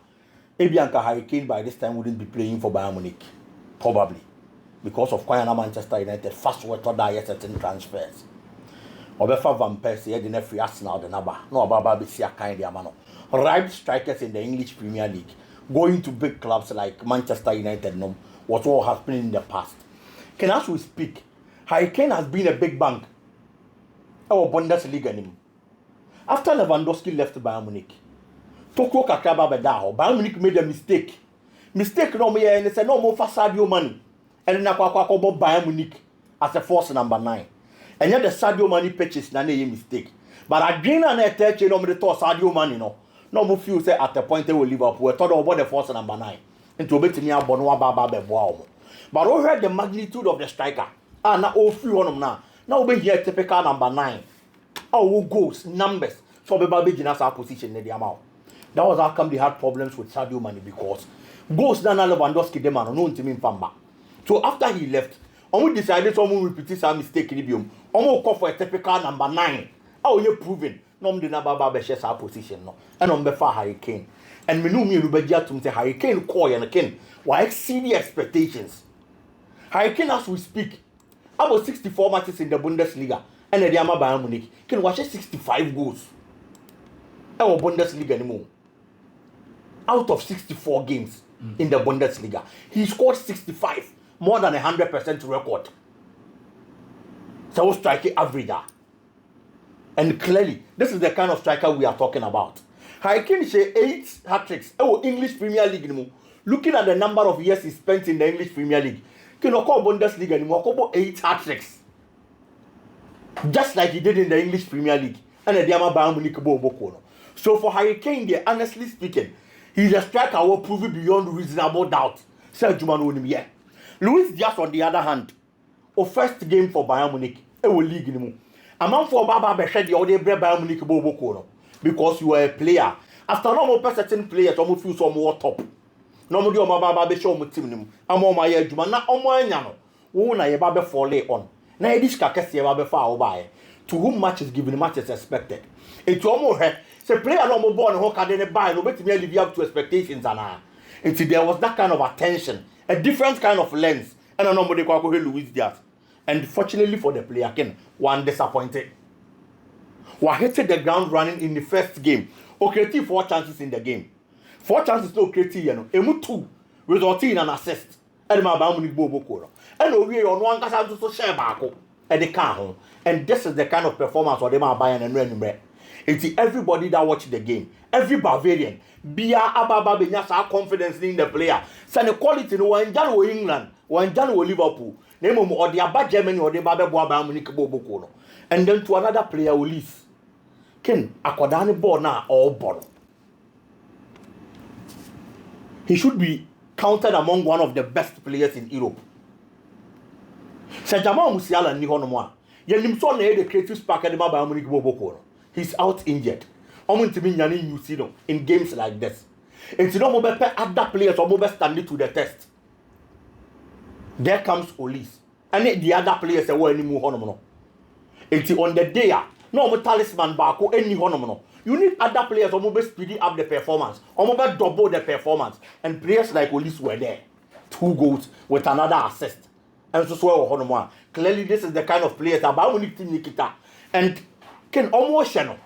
Ebianka Hurricane by this time wouldn't be playing for Bayern Munich, probably because of Quayana Manchester United fast work to die certain transfers. Obefa Van Persie had in free Arsenal the number. No about Babisia kind of man. Right strikers in the English Premier League going to big clubs like Manchester United. No, what all happening in the past. Can as we speak, Hurricane has been a big bank. Our Bundesliga name. After Lewandowski left Bayern Munich, Tokyo Kakaba Bedaho, Bayern Munich made a mistake. Mistake no me and say no more for Sadio money. And na kwa Bayern Munich as a force number 9. And yet the Sadio Mane purchase na a mistake. But again and a touch no me to Sadio Mane no. No more few say at the point they will Liverpool thought about the force number 9. Into bet me abonwa baba be boa. But we heard the magnitude of the striker. Ah na all few on now. Now we here typical number 9. Our goals, numbers. So be baby in our position in the amount. That was how come they had problems with Sadio Mane because goals na Lewandowski the man no ntimi mfamba. So after he left, we decided someone repeat some mistake in the biome. Call for a typical number 9. Oh, you're proving. No, the number Baba shares our position. No, and on before Hurricane. And we know me to say Hurricane call and again. Why exceed the expectations? Hurricane, as we speak, about 64 matches in the Bundesliga and the Yama Bayern Munich can watch 65 goals. Our Bundesliga anymore. Out of 64 games in the Bundesliga, he scored 65. More than 100% record. So striking average. And clearly, this is the kind of striker we are talking about. Hurricane say 8 hat-tricks. Oh, English Premier League. Looking at the number of years he spent in the English Premier League, can call Bundesliga anymore. 8 hat-tricks. Just like he did in the English Premier League. And the Diama Bayern Munich. So for Hurricane, honestly speaking, he's a striker who will prove it beyond reasonable doubt. Luis Diaz, on the other hand, first game for Bayern Munich, will league anymore. A man for Baba Beshed, the other Bayern Munich because you are a player. After no more certain players, almost feel some more top. Normally, my Baba Beshed team, I'm on my edge, man, not on my yano. Who na ye Baba fall lay on. Now, this Kakasi Baba far by. To whom much is given, much is expected. It's almost say player no more born, who can buy, no better live up to expectations. And there was that kind of attention. A different kind of lens. And nobody can go Luis Diaz. And fortunately for the player, again, one disappointed. We hit the ground running in the first game. Okay, 4 chances in the game. 4 chances no creative, you know. Emu 2 resulting in an assist. And my Munich Bobo. And we on one case to share back at the car. And this is the kind of performance of them are buying and running. It's everybody that watch the game. Every Bavarian. Bia Ababa Benyasa confidence in the player. Send the quality no one done with England, one done with Liverpool. Name or the Abba Germany or the Baba Munich Bobo. And then to another player will leave. Ken akwadane ball na all ball. He should be counted among one of the best players in Europe. Sir Jamal Musiala ni hono mo a. Ye nim so na e the creative spark e ma Bayern Munich boboko. He's out injured. Omuntimi nyane use no in games like this. Enti no mo be other players or mo be stand to the test. There comes Olis. And the other players were any more hono. Enti on the day no mo talisman baako any hono no. You need other players who will speeding up the performance, or will double the performance. And players like Olis were there. 2 goals with another assist. And so clearly this is the kind of players that Bayern Munich team Nikita. And can almost channel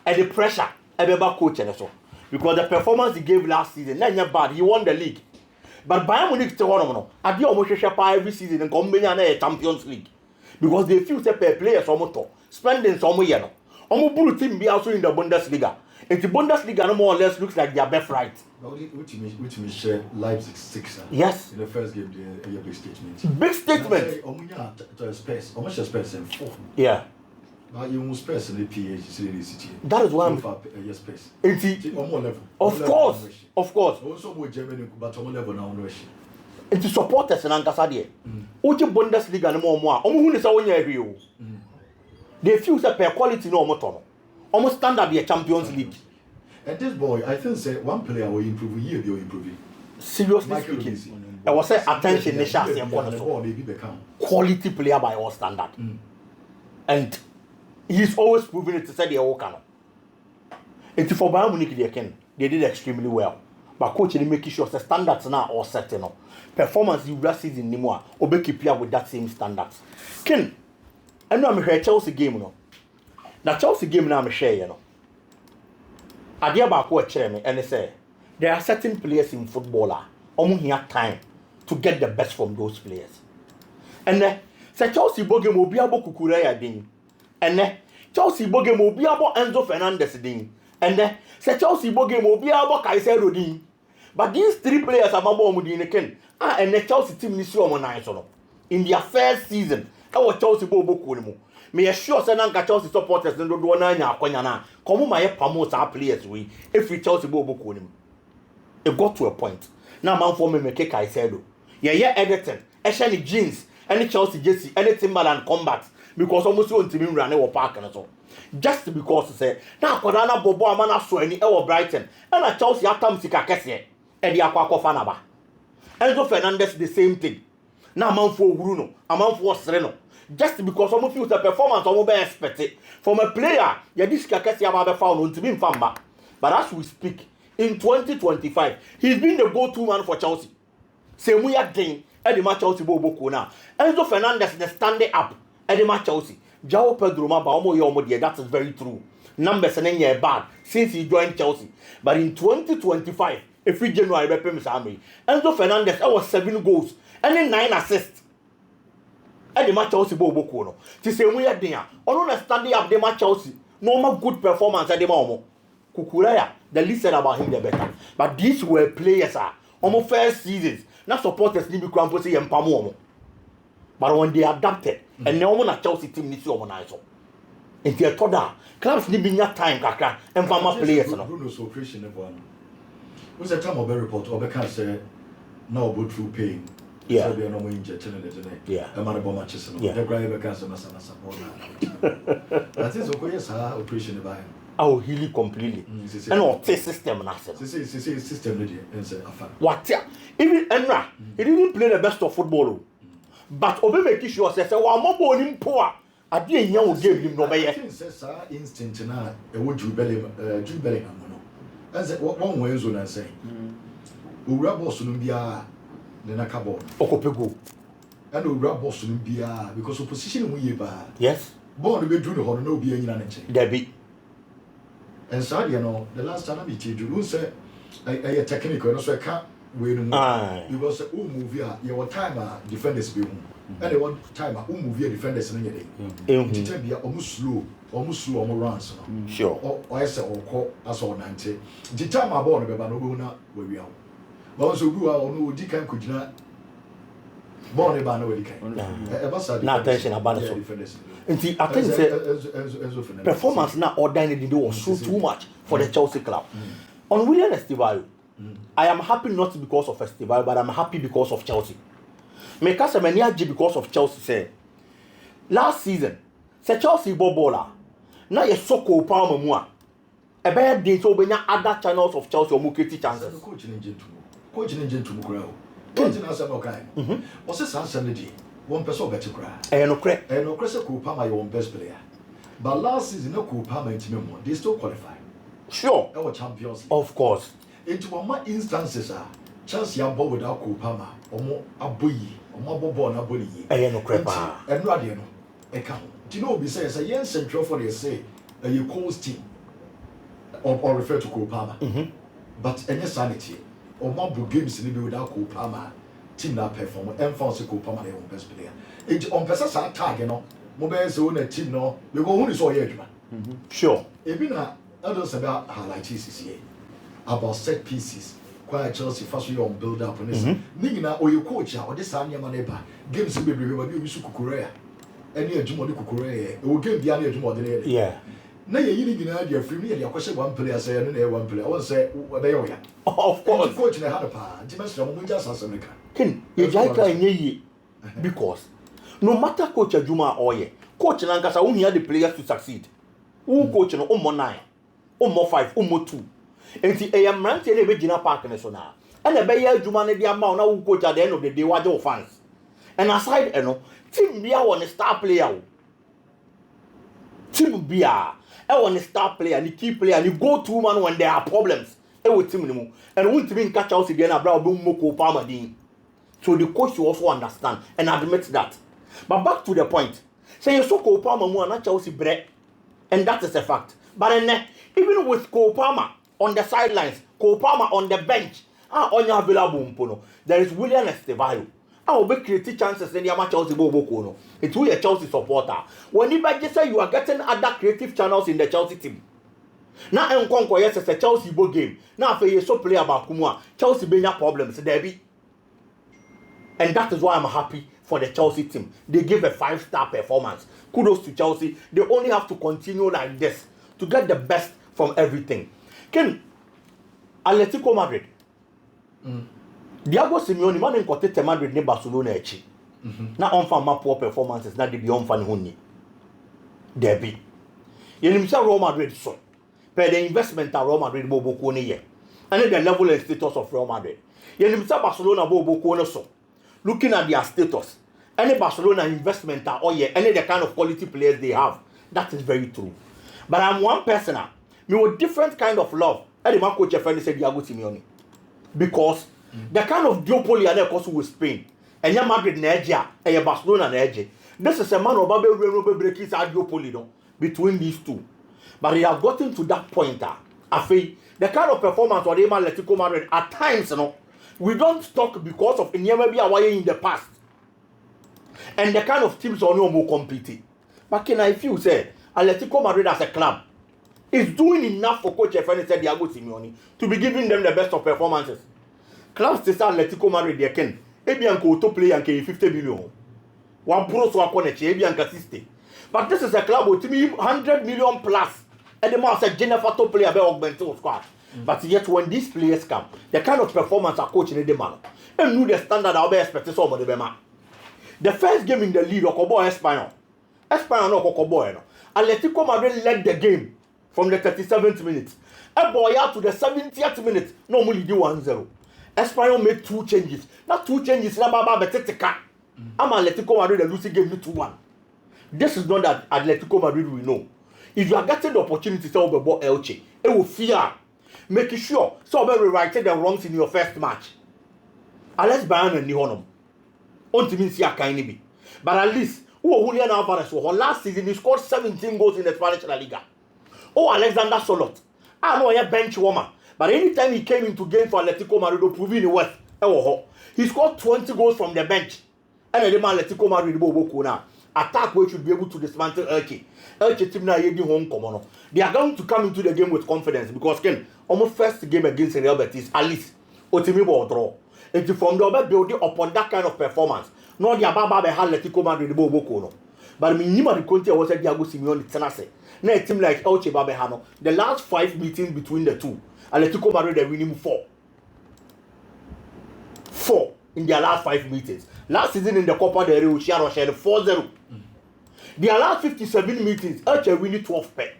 and the pressure about coach and so. Because the performance he gave last season, not bad. He won the league. But Bayern Munich still one I do almost share every season and come in a Champions League. Because they feel that players almost spending some year. Omo team be also in the Bundesliga. And the Bundesliga no more or less looks like their best right. Which means share Leipzig 6. Yes. In the first game, they big statement. Big statement. Omunya Spurs. Omunya Spurs and 4. Yeah. Now you must Spurs in the PH City. That is why I'm. Yes, Spurs. Level. Of course. Also, with Germany, but on level now, no. It's supporters in Ankasadi. Uchi Bundesliga no more. Omo hu ne sa wonya ehwe o. They feel that per quality no omo almost standard be a Champions League. And this boy, I think say one player will improve year will improve. Seriously speaking, I was say attention ne share say quality player by all standard. And he's always proving it to say the work no. And for Bayern Munich they did extremely well. But coach they make sure the standards now all set no. Performance you last season ni mo a obe keep up with that same standards. Ken and I'm here Chelsea game no. Na Chelsea game na I'm share you know. Adia ba ko e me and say there are certain players in footballer omo here time to get the best from those players. And say Chelsea bo game obi abo Kukureya din. And Chelsea bo game obi abo Enzo Fernandez din. And say Chelsea bo game obi abo Caicedo din. But these 3 players are mabo omo din ken. And the Chelsea team ni si omo nine so no. In their first season I Chelsea bo boku ni mo. Me assure say na Chelsea supporters no do na nya akwanya na. Komo ma ye promote our players we. If we Chelsea bo boku ni mo. It got to a point. Now man for me make Caicedo. Yeah editing. E share ni jeans, any Chelsea jersey, any Timberland combat because almost on team run e park and so. Just because say na akwada na bobo amana so ani e Brighton. And na Chelsea atam sika kese. E di akwa fa na ba. Enzo Fernandez the same thing. Now man for wuru no, man for sere no. Just because some feel the performance some be expected from a player, ya this kakesi aba be found on to be famba. But as we speak, in 2025, he's been the go-to man for Chelsea. Same way again, Eddie Chelsea bobo na. Enzo Fernandez the standing up, Eddie Chelsea. João Pedro ma ba omo yomo there, that is very true. Numbers and bad since he joined Chelsea. But in 2025, every January Enzo Fernandez was 7 goals and 9 assists. And the match Chelsea bo boku no. Ti say we there. Ono na standing up the match Chelsea. Normal good performance at the moment. Kukureya, the least said about him the better. But these were players almost first seasons. Not supporters ni be kwampo say empamo. But when they adapted and now na Chelsea team ni si omo na so. Enti e toda clubs ni be nya time kakra empama players no. Bruno's operation never one. Was the time of a report or can say no go through pain. Yeah. So they are no more injection in the yeah. A man about matches. Yeah. The driver cancer must support that is okay. Yes, operation about him. Oh, heal completely. And what system na say. System ready and say afa. What ya? Even Enra, he didn't play the best of football. But obe make sure say wa mo bo ni poa. Ade eyan wo game him no be ye. I think say sa instinct na e wo Jubilee no. And say one way zone and say. Owura boss no bia the nakabo. Okopego. And owura boss no bia because opposition we ye ba. Yes. Ball be do the hono no bia nyina na nche. Debbie. And so you know the last time I meet you say a technical no so ka we no because move here your time defenders be and one time move here defenders no yede. Tell bia almost slow runs no. Sure. Or say or call as on 90. The time ball no be ba no be na we are. But so go no di kan kujina ball no ba no we di kan. Na attention about so. nti I think say performance na order in the was so too much for the Chelsea club. On William Estevayo, I am happy not because of Estevayo, but I'm happy because of Chelsea. Me ka se many aje because of Chelsea say last season say Chelsea bobola na ye soko palma mu a e be dey so obenya other channels of Chelsea or create chances. Coach ninja to mukura o. Coach na say okay. O se san sanity one person better cry. No cre. No cre say Kupama your best player. But last season no Kupama intime mo. They still qualify. Sure. Our champions. Of course. Into one instances Chelsea are ball without Kupama. Omo aboyi. Omo bobo na boli. No cre pa. And no ade no. E ka. Do you know we say yen central for they say you calls team or refer to Kupama. But any sanity or more games in the without Kupama team that perform and fancy Kupama their own best player. It on person tag you know mobile zone a team no we go who is all here. Sure. Even others about highlights here about set pieces. Quite Chelsea first year on build up on this. Nina or your coach or this Anya Maneba games will be reviewed with Kukurea. Any Jumodi Kukurea, it will give the Anya Jumodi. Yeah. Now you're getting an idea from me. Your question one player say, and one player. I want to say, what they are. Of course. Coach in a had a part. Dimension of just as America. Ken, you jaika nye because no matter coach Juma or ye, coach Lankasa won't hear the players to succeed. Who coach no more 9, more 5, more 2. And see, I am ranting a Regina Park in so now. And a Bayer Juma the amount now who coach at the end of the day was your fans. And aside, team Bia one a star player. Team Bia, I want a star player and the key player and you go to man when there are problems. With team anymore. And won't even catch out again about Moko Palmadine. So the coach should also understand and admit that. But back to the point. Say you saw Cole Palmer more than Chelsea bread. And that is a fact. But then, even with Cole Palmer on the sidelines, Cole Palmer on the bench, on your available, there is William Estevayo. I will be creating chances in the Chelsea Bobo. It's who a Chelsea supporter. When you say you are getting other creative channels in the Chelsea team. Now I'm going yes, it's a Chelsea ball game. Now if you so play about Kumwa, Chelsea being problems, Debbie. And that is why I'm happy for the Chelsea team. They gave a 5-star performance. Kudos to Chelsea. They only have to continue like this to get the best from everything. Ken, Atletico Madrid. Diego Simeone, man in Cote Madrid ne Barcelona echi. Na on fan ma poor performances, na de bi on fan huni. Debbie. Yenim say Real Madrid so. Per the investment at Real Madrid bobo ko ne ye. And the level and status of Real Madrid. Yenim say Barcelona bobo ko ne so. Looking at their status, any Barcelona investment are oh yeah, any the kind of quality players they have, that is very true. But I'm one person, me with different kind of love. And the man coach your friend said Diego Simeone, because the kind of duopoly and course with Spain, and your Madrid Nigeria, and your Barcelona Nigeria. This is a man of Babel breaking duopoly between these two. But he has gotten to that point. I feel the kind of performance of the Atletico Madrid at times, we don't talk because of maybe away in the past. And the kind of teams are no more competing. But can I feel say Atletico Madrid as a club is doing enough for Coach Efeni said Diego Simeone to be giving them the best of performances. Clubs to say Atletico Madrid they can Ebianco to play and 50 billion. One pro so akone che Ebianca 60. But this is a club with 100 million plus. And the man said Jennifer to play about augmented squad. But yet when these players come, the kind of performance are coaching the man, and knew the standard I'll be expecting some of the man. The first game in the league, Okobo Espanyol no Okobo. Atletico Madrid led the game from the 37th minute. A boy out to the 70th minute, normally do 1-0. Espanyol made 2 changes. Not 2 changes, Baba Betetica. I'm Atletico Madrid and Lucy gave me 2-1. This is not that Atletico Madrid we know. If you are getting the opportunity to tell the ball Elche, it will fear. Making sure somebody rewrited the wrongs in your first match. Unless Bayern and Nihonum. Only means you can be. But at least, Julian Alvarez, last season he scored 17 goals in the Spanish La Liga. Alexander Solot. I know a bench warmer. But anytime he came into game for Atletico Madrid, proving the West, he scored 20 goals from the bench. And the man Atletico Madrid Bobo now. Attack where should be able to dismantle Elche. Elche team now heading home common. They are going to come into the game with confidence because Ken almost first game against Real Betis at least Otimi will draw. And from the other building upon that kind of performance, not the Ababa Atletico Madrid Bobo. but minimum the content was Diego Simeone Tenase. Now a team like Elche Babehano, the last 5 meetings between the two, Atletico Madrid they winning 4 in their last 5 meetings. Last season in the Copa del Rey, Chiaro shared 4-0. Their last 57 meetings, Elche winning 12 pair.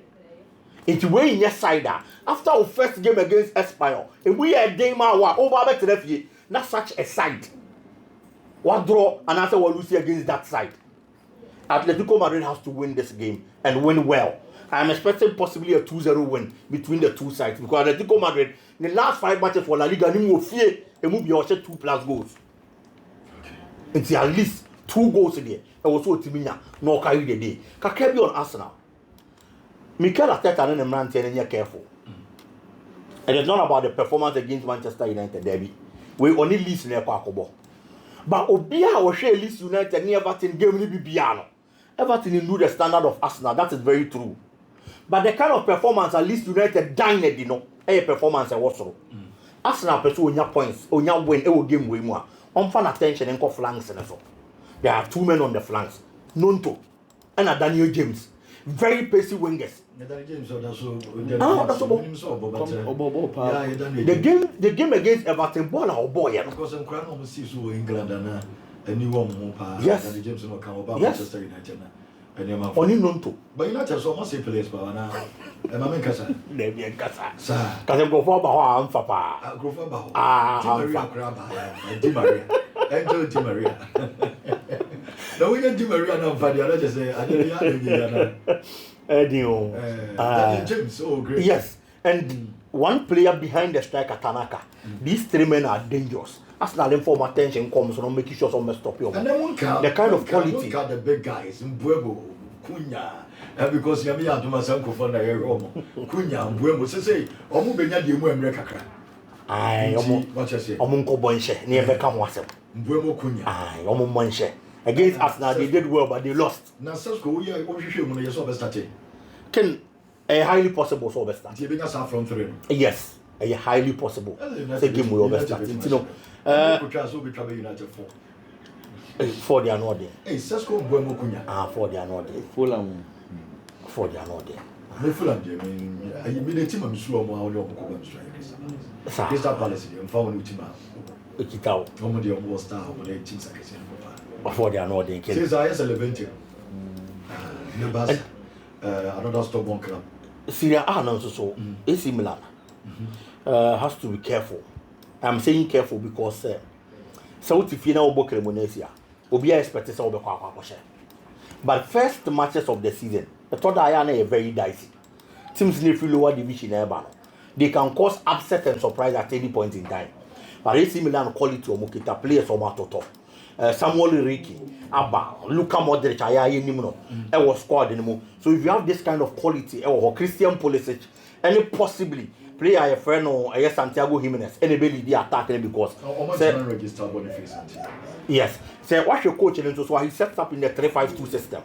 It's way in your side after our first game against Espanyol, and we are game over the not such a side. One draw and after one lose against that side. Atletico Madrid has to win this game and win well. I am expecting possibly a 2-0 win between the two sides because Atletico Madrid in the last 5 matches for La Liga, they will fear a move 2+ goals. It's at least 2 goals in there. And also Timina no carry the day. Kakebi on Arsenal. Mikel Arteta and Emran and you're careful. And it's not about the performance against Manchester United derby. We only list in Kwakobo. But Obia was share Leeds United near Everton game will be piano. Everton knew the standard of Arsenal. That is very true. But the kind of performance at Leeds United dined, you know, a performance also. Arsenal pursue on your points, on your win, a game way more. On fan attention and call flanks and so. There are 2 men on the flanks. Nonto and a Daniel James. Very pacey wingers. The game against Everton ball or boy. Because I'm crying almost see so England and a new one. Yes. James no come about Manchester United. And your only Nonto. But United so much say players, but now. And I'm in Casa. Maybe in Casa. Sir. Because go for Baha and Papa. Go for Baha. Ah, Di Maria. Angel Di Maria. Now we get Di Maria now for the other just say, I didn't James, oh great. Yes, and one player behind the striker Tanaka. These 3 men are dangerous. Arsenal inform attention comes on making sure someone stop you. And then the kind of quality. Look at the big guys in Buego, Cunha, because you have to myself for the Cunha, Buemo, say, Omubenya di Muemrekaka. Aye, what you say? Omunko Bonche, near Beckham was it. Buemo Cunha. Aye, Omunche. Against Arsenal, they did well, but they lost. Now, Sasko, we are when you saw the starting. Can a highly possible so best. Giving us our front 3. Yes, a highly possible. It's a game we always start. You know, United 4 they are not there. Hey, Sasko Buemo Cunha. 4 they are not there. Fulham. 4 they are not there. Me Fulham, I mean, I made a team of slow more on your Crystal Palace, and found team out. Kitao. Nobody almost star with 18 seconds. 4 they are not there. Says I as a Levante. Another stubborn club. Syria so AC Milan has to be careful. I'm saying careful because South Fina Obo Cremonese Obi expected to be but first matches of the season, the third Ayana are very dicey. Teams in the lower division they can cause upset and surprise at any point in time. But AC Milan quality Omokita players from Matoto. Samuel Ricky, Abba, Luka Modric, I was squad anymore. So if you have this kind of quality, or Christian Pulisic, any possibly play a friend or a Santiago Jimenez, anybody the attacking because yes, say what's your coach and so he sets up in the 3-5-2 system.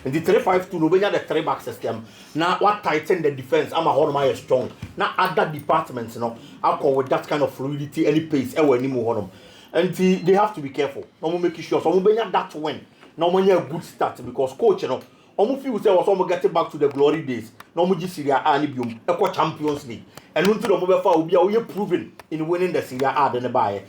In the 3-5-2, nobody the 3-back system. Now what tighten the defense? I'm a Hornmeyer strong. Now other departments, I'll call with that kind of fluidity, any pace, anymore. And they have to be careful. No make sure so that win. No one a good start because coach, almost feel say was almost getting back to the glory days. No more Syria and Ibium, Champions League. And until the mobile will be proven in winning the Syria and the buy.